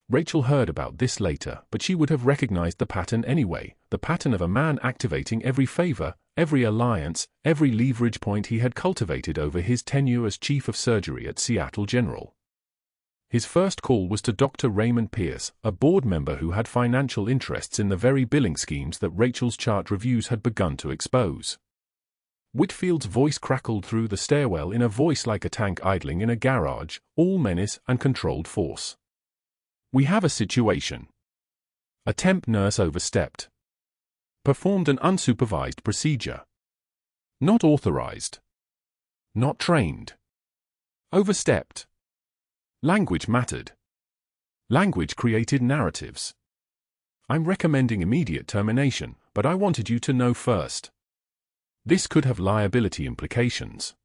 Rachel heard about this later, but she would have recognized the pattern anyway, the pattern of a man activating every favor, every alliance, every leverage point he had cultivated over his tenure as chief of surgery at Seattle General. His first call was to Dr. Raymond Pierce, a board member who had financial interests in the very billing schemes that Rachel's chart reviews had begun to expose. Whitfield's voice crackled through the stairwell in a voice like a tank idling in a garage, all menace and controlled force. "We have a situation. A temp nurse overstepped. Performed an unsupervised procedure. Not authorized. Not trained. Overstepped. Language mattered. Language created narratives. I'm recommending immediate termination, but I wanted you to know first. This could have liability implications."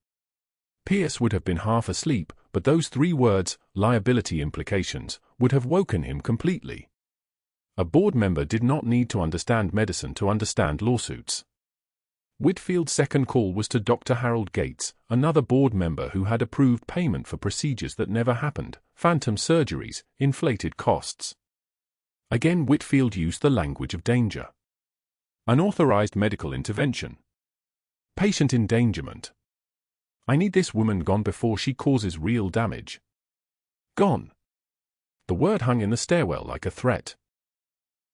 Pierce would have been half asleep, but those 3 words, liability implications, would have woken him completely. A board member did not need to understand medicine to understand lawsuits. Whitfield's second call was to Dr. Harold Gates, another board member who had approved payment for procedures that never happened, phantom surgeries, inflated costs. Again, Whitfield used the language of danger. Unauthorized medical intervention. Patient endangerment. I need this woman gone before she causes real damage. Gone. The word hung in the stairwell like a threat.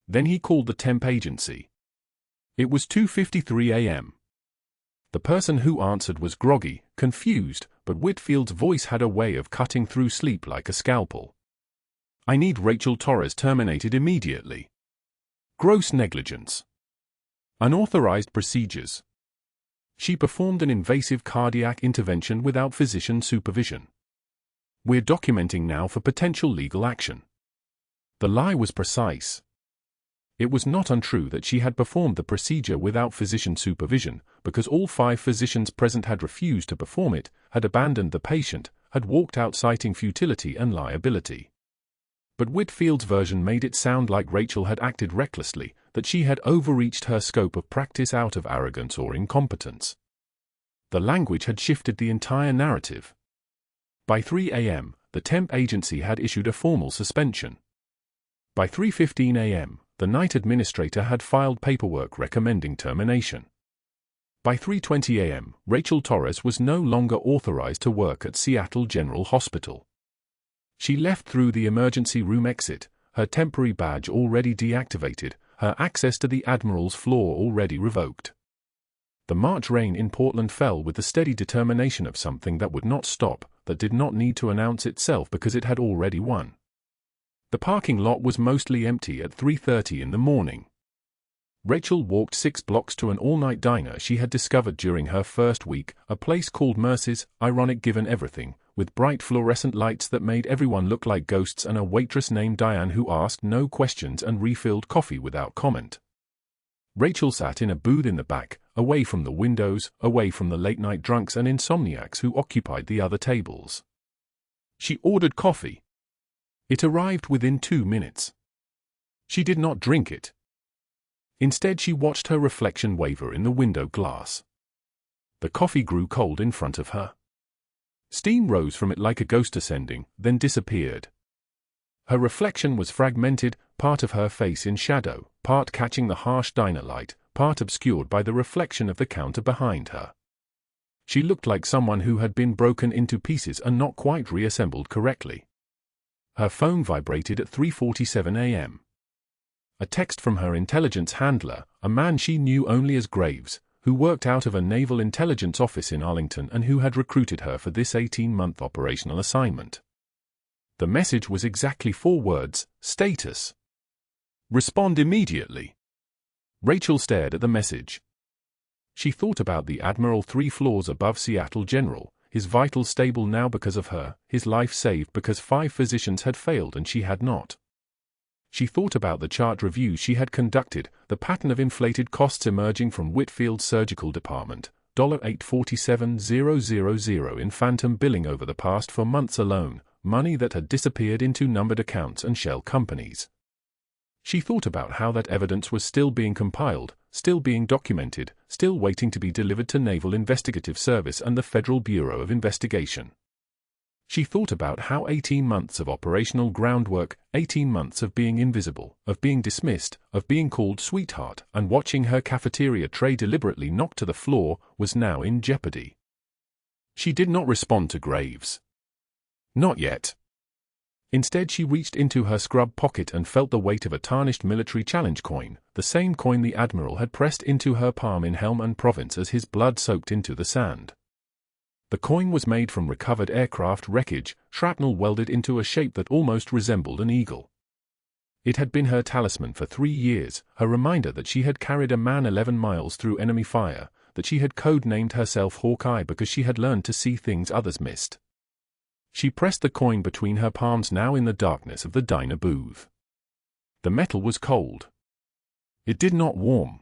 Then he called the temp agency. It was 2:53 a.m. The person who answered was groggy, confused, but Whitfield's voice had a way of cutting through sleep like a scalpel. I need Rachel Torres terminated immediately. Gross negligence. Unauthorized procedures. She performed an invasive cardiac intervention without physician supervision. We're documenting now for potential legal action. The lie was precise. It was not untrue that she had performed the procedure without physician supervision, because all 5 physicians present had refused to perform it, had abandoned the patient, had walked out citing futility and liability. But Whitfield's version made it sound like Rachel had acted recklessly, that she had overreached her scope of practice out of arrogance or incompetence. The language had shifted the entire narrative. By 3 a.m., the temp agency had issued a formal suspension. By 3:15 a.m., the night administrator had filed paperwork recommending termination. By 3:20 a.m., Rachel Torres was no longer authorized to work at Seattle General Hospital. She left through the emergency room exit, her temporary badge already deactivated, her access to the Admiral's floor already revoked. The March rain in Portland fell with the steady determination of something that would not stop, that did not need to announce itself because it had already won. The parking lot was mostly empty at 3:30 in the morning. Rachel walked 6 blocks to an all-night diner she had discovered during her first week, a place called Mercy's, ironic given everything, with bright fluorescent lights that made everyone look like ghosts and a waitress named Diane who asked no questions and refilled coffee without comment. Rachel sat in a booth in the back, away from the windows, away from the late-night drunks and insomniacs who occupied the other tables. She ordered coffee. It arrived within 2 minutes. She did not drink it. Instead, she watched her reflection waver in the window glass. The coffee grew cold in front of her. Steam rose from it like a ghost ascending, then disappeared. Her reflection was fragmented, part of her face in shadow, part catching the harsh diner light, part obscured by the reflection of the counter behind her. She looked like someone who had been broken into pieces and not quite reassembled correctly. Her phone vibrated at 3:47 a.m. A text from her intelligence handler, a man she knew only as Graves, who worked out of a naval intelligence office in Arlington and who had recruited her for this 18-month operational assignment. The message was exactly 4 words: status. Respond immediately. Rachel stared at the message. She thought about the Admiral 3 floors above Seattle General, his vitals stable now because of her, his life saved because 5 physicians had failed and she had not. She thought about the chart reviews she had conducted, the pattern of inflated costs emerging from Whitfield's surgical department, $847,000 in phantom billing over the past 4 months alone, money that had disappeared into numbered accounts and shell companies. She thought about how that evidence was still being compiled, still being documented, still waiting to be delivered to Naval Investigative Service and the Federal Bureau of Investigation. She thought about how 18 months of operational groundwork, 18 months of being invisible, of being dismissed, of being called sweetheart, and watching her cafeteria tray deliberately knocked to the floor, was now in jeopardy. She did not respond to Graves. Not yet. Instead, she reached into her scrub pocket and felt the weight of a tarnished military challenge coin, the same coin the Admiral had pressed into her palm in Helmand Province as his blood soaked into the sand. The coin was made from recovered aircraft wreckage, shrapnel welded into a shape that almost resembled an eagle. It had been her talisman for 3 years, her reminder that she had carried a man 11 miles through enemy fire, that she had code-named herself Hawkeye because she had learned to see things others missed. She pressed the coin between her palms now in the darkness of the diner booth. The metal was cold. It did not warm.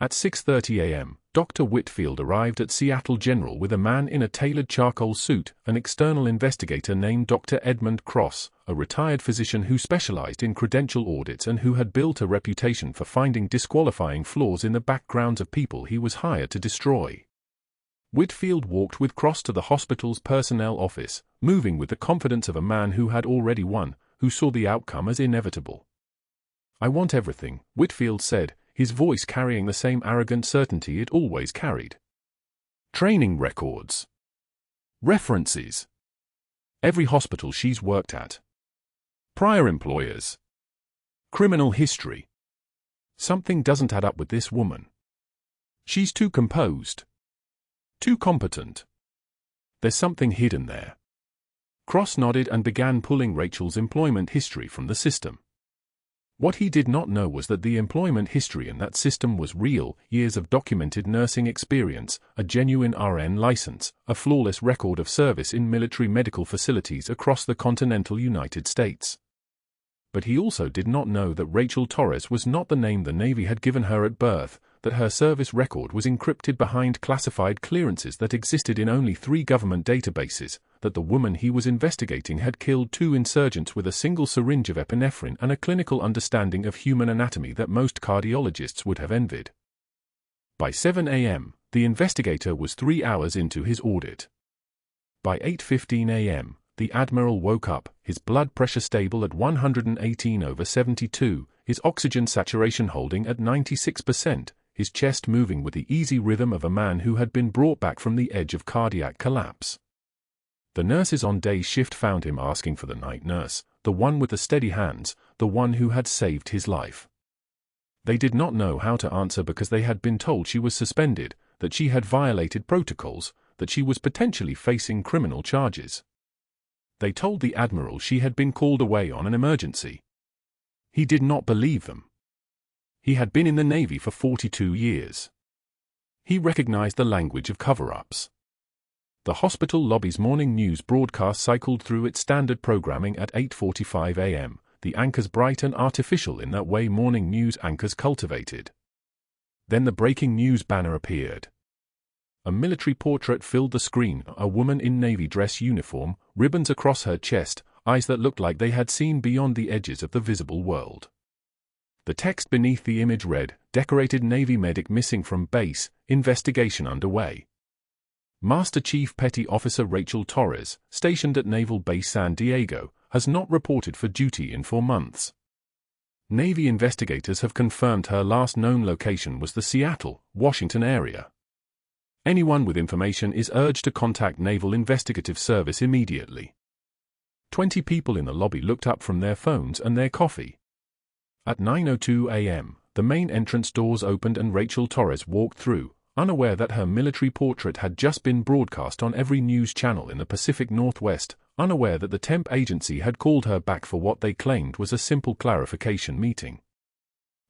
At 6:30 a.m., Dr. Whitfield arrived at Seattle General with a man in a tailored charcoal suit, an external investigator named Dr. Edmund Cross, a retired physician who specialized in credential audits and who had built a reputation for finding disqualifying flaws in the backgrounds of people he was hired to destroy. Whitfield walked with Cross to the hospital's personnel office, moving with the confidence of a man who had already won, who saw the outcome as inevitable. "I want everything," Whitfield said, his voice carrying the same arrogant certainty it always carried. "Training records. References. Every hospital she's worked at. Prior employers. Criminal history. Something doesn't add up with this woman. She's too composed. Too competent. There's something hidden there." Cross nodded and began pulling Rachel's employment history from the system. What he did not know was that the employment history in that system was real: years of documented nursing experience, a genuine RN license, a flawless record of service in military medical facilities across the continental United States. But he also did not know that Rachel Torres was not the name the Navy had given her at birth, that her service record was encrypted behind classified clearances that existed in only 3 government databases, that the woman he was investigating had killed 2 insurgents with a single syringe of epinephrine and a clinical understanding of human anatomy that most cardiologists would have envied. By 7 a.m., the investigator was 3 hours into his audit. By 8:15 a.m., the Admiral woke up, his blood pressure stable at 118/72, his oxygen saturation holding at 96%, his chest moving with the easy rhythm of a man who had been brought back from the edge of cardiac collapse. The nurses on day shift found him asking for the night nurse, the one with the steady hands, the one who had saved his life. They did not know how to answer because they had been told she was suspended, that she had violated protocols, that she was potentially facing criminal charges. They told the Admiral she had been called away on an emergency. He did not believe them. He had been in the Navy for 42 years. He recognized the language of cover-ups. The hospital lobby's morning news broadcast cycled through its standard programming at 8:45 a.m., the anchors bright and artificial in that way morning news anchors cultivated. Then the breaking news banner appeared. A military portrait filled the screen, a woman in Navy dress uniform, ribbons across her chest, eyes that looked like they had seen beyond the edges of the visible world. The text beneath the image read, "Decorated Navy medic missing from base, investigation underway." Master Chief Petty Officer Rachel Torres, stationed at Naval Base San Diego, has not reported for duty in 4 months. Navy investigators have confirmed her last known location was the Seattle, Washington area. Anyone with information is urged to contact Naval Investigative Service immediately. 20 people in the lobby looked up from their phones and their coffee. At 9:02 a.m., the main entrance doors opened and Rachel Torres walked through, unaware that her military portrait had just been broadcast on every news channel in the Pacific Northwest, unaware that the temp agency had called her back for what they claimed was a simple clarification meeting.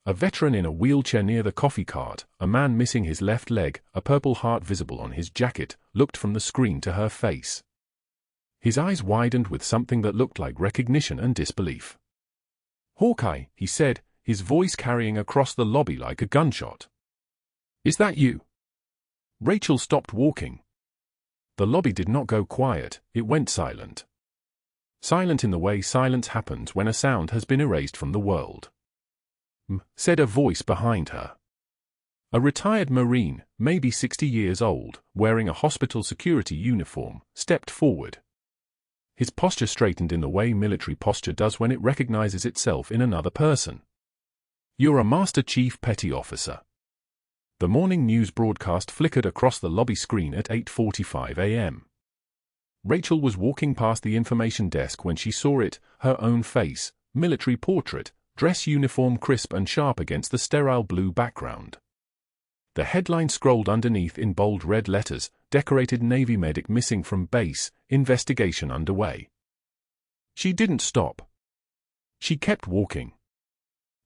A veteran in a wheelchair near the coffee cart, a man missing his left leg, a purple heart visible on his jacket, looked from the screen to her face. His eyes widened with something that looked like recognition and disbelief. "Hawkeye," he said, his voice carrying across the lobby like a gunshot. "Is that you?" Rachel stopped walking. The lobby did not go quiet, it went silent. Silent in the way silence happens when a sound has been erased from the world. Said a voice behind her. A retired Marine, maybe 60 years old, wearing a hospital security uniform, stepped forward. His posture straightened in the way military posture does when it recognizes itself in another person. "You're a Master Chief Petty Officer." The morning news broadcast flickered across the lobby screen at 8:45 a.m. Rachel was walking past the information desk when she saw it, her own face, military portrait, dress uniform crisp and sharp against the sterile blue background. The headline scrolled underneath in bold red letters, "Decorated Navy medic missing from base, investigation underway." She didn't stop. She kept walking.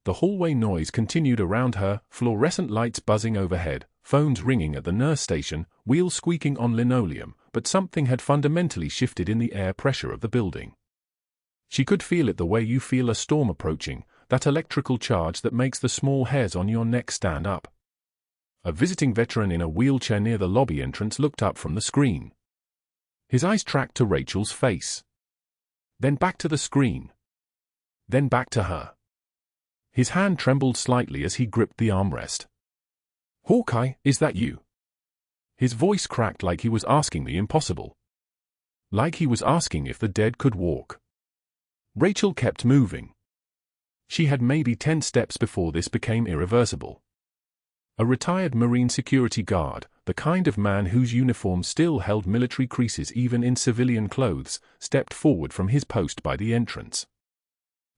The hallway noise continued around her, fluorescent lights buzzing overhead, phones ringing at the nurse station, wheels squeaking on linoleum, but something had fundamentally shifted in the air pressure of the building. She could feel it the way you feel a storm approaching, that electrical charge that makes the small hairs on your neck stand up. A visiting veteran in a wheelchair near the lobby entrance looked up from the screen. His eyes tracked to Rachel's face. Then back to the screen. Then back to her. His hand trembled slightly as he gripped the armrest. "Hawkeye, is that you?" His voice cracked like he was asking the impossible. Like he was asking if the dead could walk. Rachel kept moving. She had maybe 10 steps before this became irreversible. A retired Marine security guard, the kind of man whose uniform still held military creases even in civilian clothes, stepped forward from his post by the entrance.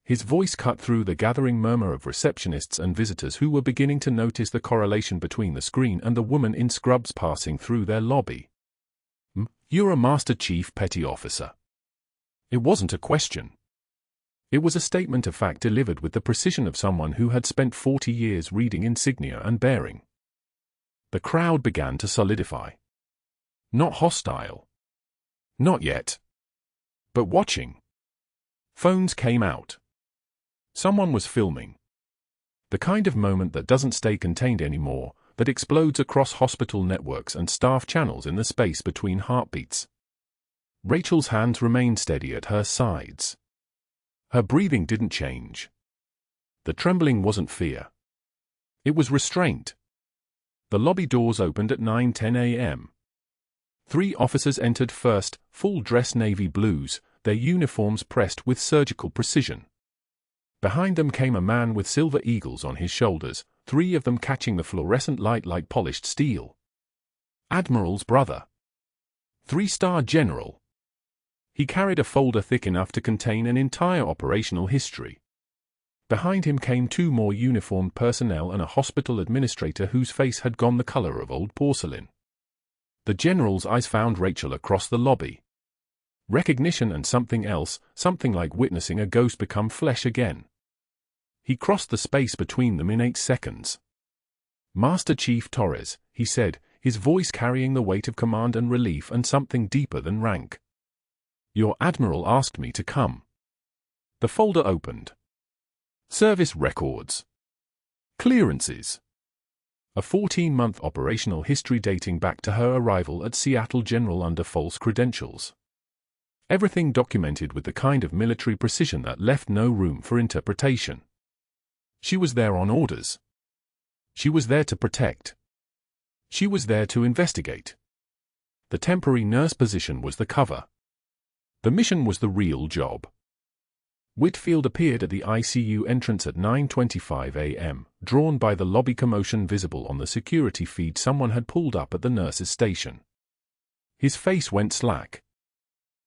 His voice cut through the gathering murmur of receptionists and visitors who were beginning to notice the correlation between the screen and the woman in scrubs passing through their lobby. "You're a Master Chief Petty Officer." It wasn't a question. It was a statement of fact delivered with the precision of someone who had spent 40 years reading insignia and bearing. The crowd began to solidify. Not hostile. Not yet. But watching. Phones came out. Someone was filming. The kind of moment that doesn't stay contained anymore, that explodes across hospital networks and staff channels in the space between heartbeats. Rachel's hands remained steady at her sides. Her breathing didn't change. The trembling wasn't fear. It was restraint. The lobby doors opened at 9:10 a.m. 3 officers entered first, full-dress navy blues, their uniforms pressed with surgical precision. Behind them came a man with silver eagles on his shoulders, 3 of them catching the fluorescent light like polished steel. Admiral's brother. 3-star general. He carried a folder thick enough to contain an entire operational history. Behind him came 2 more uniformed personnel and a hospital administrator whose face had gone the color of old porcelain. The general's eyes found Rachel across the lobby. Recognition and something else, something like witnessing a ghost become flesh again. He crossed the space between them in 8 seconds. "Master Chief Torres," he said, his voice carrying the weight of command and relief and something deeper than rank. "Your admiral asked me to come." The folder opened. Service records. Clearances. A 14-month operational history dating back to her arrival at Seattle General under false credentials. Everything documented with the kind of military precision that left no room for interpretation. She was there on orders. She was there to protect. She was there to investigate. The temporary nurse position was the cover. The mission was the real job. Whitfield appeared at the ICU entrance at 9:25 a.m., drawn by the lobby commotion visible on the security feed someone had pulled up at the nurse's station. His face went slack.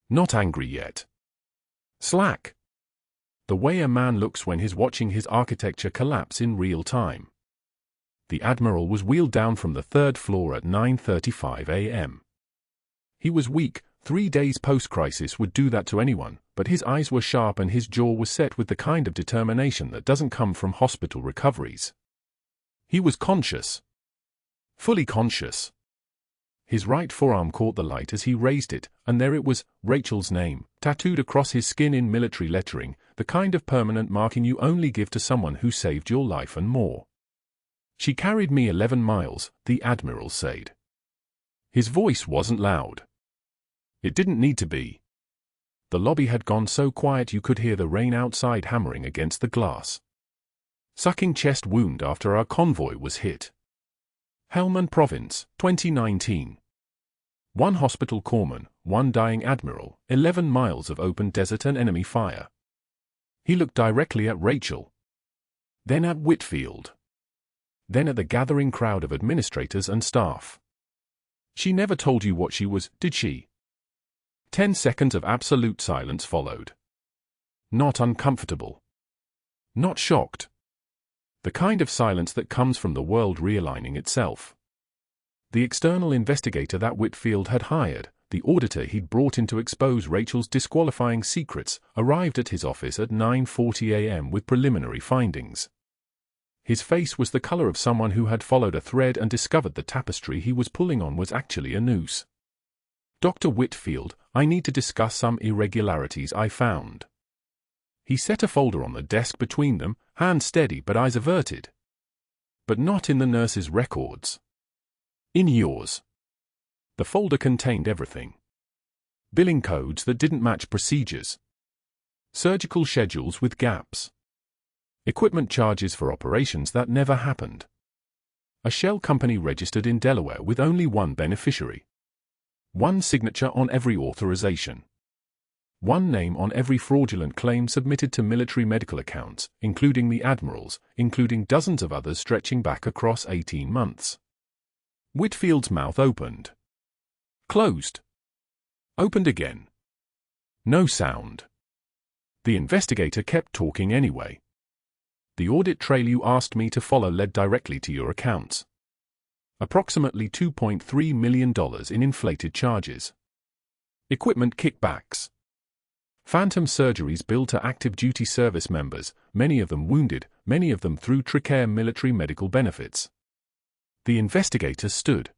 Not angry yet. Slack. The way a man looks when he's watching his architecture collapse in real time. The Admiral was wheeled down from the 3rd floor at 9:35 a.m. He was weak. 3 days post-crisis would do that to anyone, but his eyes were sharp and his jaw was set with the kind of determination that doesn't come from hospital recoveries. He was conscious. Fully conscious. His right forearm caught the light as he raised it, and there it was, Rachel's name, tattooed across his skin in military lettering, the kind of permanent marking you only give to someone who saved your life and more. "She carried me 11 miles, the Admiral said. His voice wasn't loud. It didn't need to be. The lobby had gone so quiet you could hear the rain outside hammering against the glass. Sucking chest wound after our convoy was hit. Helmand Province, 2019. 1 hospital corpsman, 1 dying admiral, 11 miles of open desert and enemy fire." He looked directly at Rachel. Then at Whitfield. Then at the gathering crowd of administrators and staff. "She never told you what she was, did she?" 10 seconds of absolute silence followed. Not uncomfortable. Not shocked. The kind of silence that comes from the world realigning itself. The external investigator that Whitfield had hired, the auditor he'd brought in to expose Rachel's disqualifying secrets, arrived at his office at 9:40 a.m. with preliminary findings. His face was the color of someone who had followed a thread and discovered the tapestry he was pulling on was actually a noose. "Dr. Whitfield, I need to discuss some irregularities I found." He set a folder on the desk between them, hands steady but eyes averted. "But not in the nurse's records. In yours." The folder contained everything. Billing codes that didn't match procedures. Surgical schedules with gaps. Equipment charges for operations that never happened. A shell company registered in Delaware with only 1 beneficiary. 1 signature on every authorization. 1 name on every fraudulent claim submitted to military medical accounts, including the Admiral's, including dozens of others stretching back across 18 months. Whitfield's mouth opened. Closed. Opened again. No sound. The investigator kept talking anyway. "The audit trail you asked me to follow led directly to your accounts. Approximately $2.3 million in inflated charges. Equipment kickbacks. Phantom surgeries billed to active duty service members, many of them wounded, many of them through Tricare military medical benefits." The investigator stood.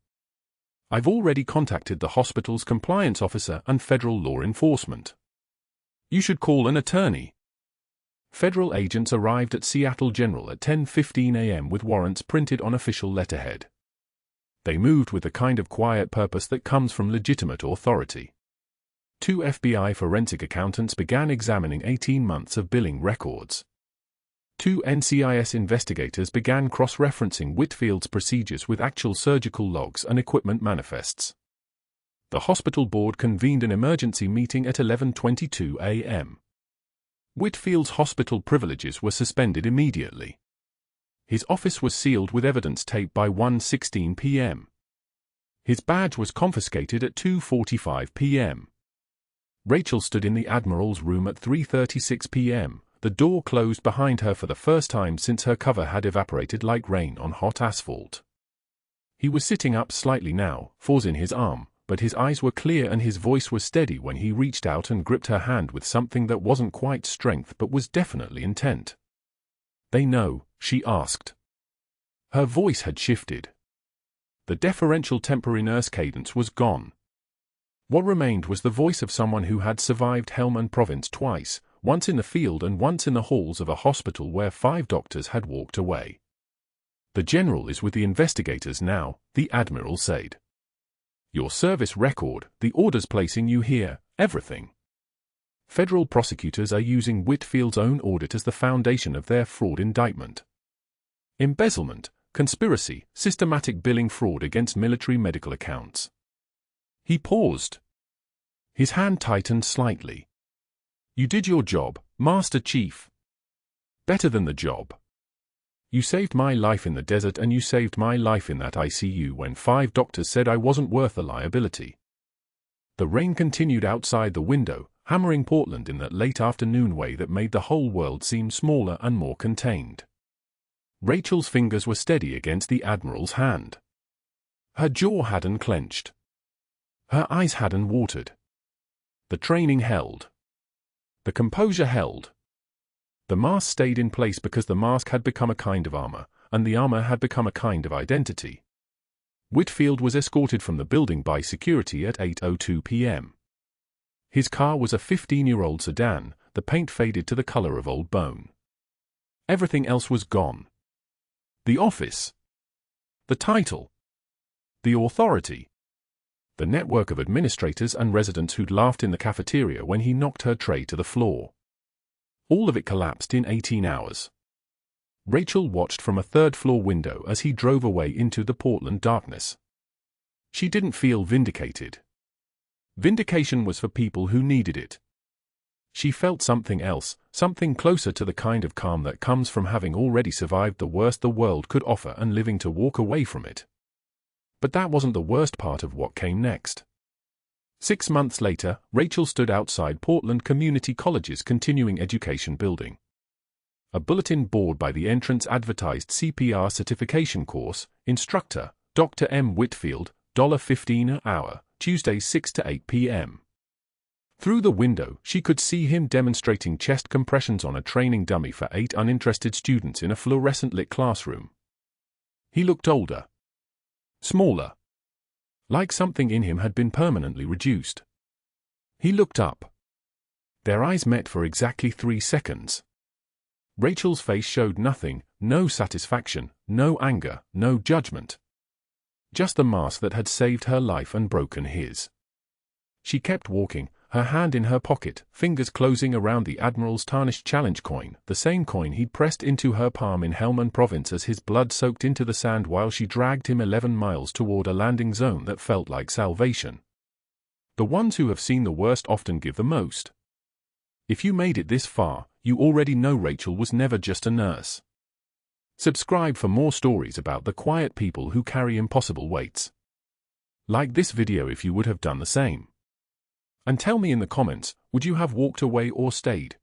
"I've already contacted the hospital's compliance officer and federal law enforcement. You should call an attorney." Federal agents arrived at Seattle General at 10:15 a.m. with warrants printed on official letterhead. They moved with the kind of quiet purpose that comes from legitimate authority. 2 FBI forensic accountants began examining 18 months of billing records. 2 NCIS investigators began cross-referencing Whitfield's procedures with actual surgical logs and equipment manifests. The hospital board convened an emergency meeting at 11:22 a.m. Whitfield's hospital privileges were suspended immediately. His office was sealed with evidence tape by 1:16 p.m. His badge was confiscated at 2:45 p.m. Rachel stood in the Admiral's room at 3:36 p.m., the door closed behind her for the first time since her cover had evaporated like rain on hot asphalt. He was sitting up slightly now, paws in his arm, but his eyes were clear and his voice was steady when he reached out and gripped her hand with something that wasn't quite strength but was definitely intent. "They know?" she asked. Her voice had shifted. The deferential temporary nurse cadence was gone. What remained was the voice of someone who had survived Helmand Province twice, once in the field and once in the halls of a hospital where 5 doctors had walked away. "The general is with the investigators now," the Admiral said. "Your service record, the orders placing you here, everything. Federal prosecutors are using Whitfield's own audit as the foundation of their fraud indictment. Embezzlement, conspiracy, systematic billing fraud against military medical accounts." He paused. His hand tightened slightly. "You did your job, Master Chief. Better than the job. You saved my life in the desert and you saved my life in that ICU when 5 doctors said I wasn't worth a liability." The rain continued outside the window, hammering Portland in that late afternoon way that made the whole world seem smaller and more contained. Rachel's fingers were steady against the Admiral's hand. Her jaw hadn't clenched. Her eyes hadn't watered. The training held. The composure held. The mask stayed in place because the mask had become a kind of armor, and the armor had become a kind of identity. Whitfield was escorted from the building by security at 8:02 p.m. His car was a 15-year-old sedan, the paint faded to the color of old bone. Everything else was gone. The office. The title. The authority. The network of administrators and residents who'd laughed in the cafeteria when he knocked her tray to the floor. All of it collapsed in 18 hours. Rachel watched from a third-floor window as he drove away into the Portland darkness. She didn't feel vindicated. Vindication was for people who needed it. She felt something else, something closer to the kind of calm that comes from having already survived the worst the world could offer and living to walk away from it. But that wasn't the worst part of what came next. 6 months later, Rachel stood outside Portland Community College's continuing education building. A bulletin board by the entrance advertised CPR certification course, instructor, Dr. M. Whitfield, $15 an hour, Tuesdays 6 to 8 p.m. Through the window, she could see him demonstrating chest compressions on a training dummy for 8 uninterested students in a fluorescent-lit classroom. He looked older. Smaller. Like something in him had been permanently reduced. He looked up. Their eyes met for exactly 3 seconds. Rachel's face showed nothing, no satisfaction, no anger, no judgment. Just the mask that had saved her life and broken his. She kept walking, her hand in her pocket, fingers closing around the Admiral's tarnished challenge coin, the same coin he'd pressed into her palm in Helmand Province as his blood soaked into the sand while she dragged him 11 miles toward a landing zone that felt like salvation. The ones who have seen the worst often give the most. If you made it this far, you already know Rachel was never just a nurse. Subscribe for more stories about the quiet people who carry impossible weights. Like this video if you would have done the same. And tell me in the comments, would you have walked away or stayed?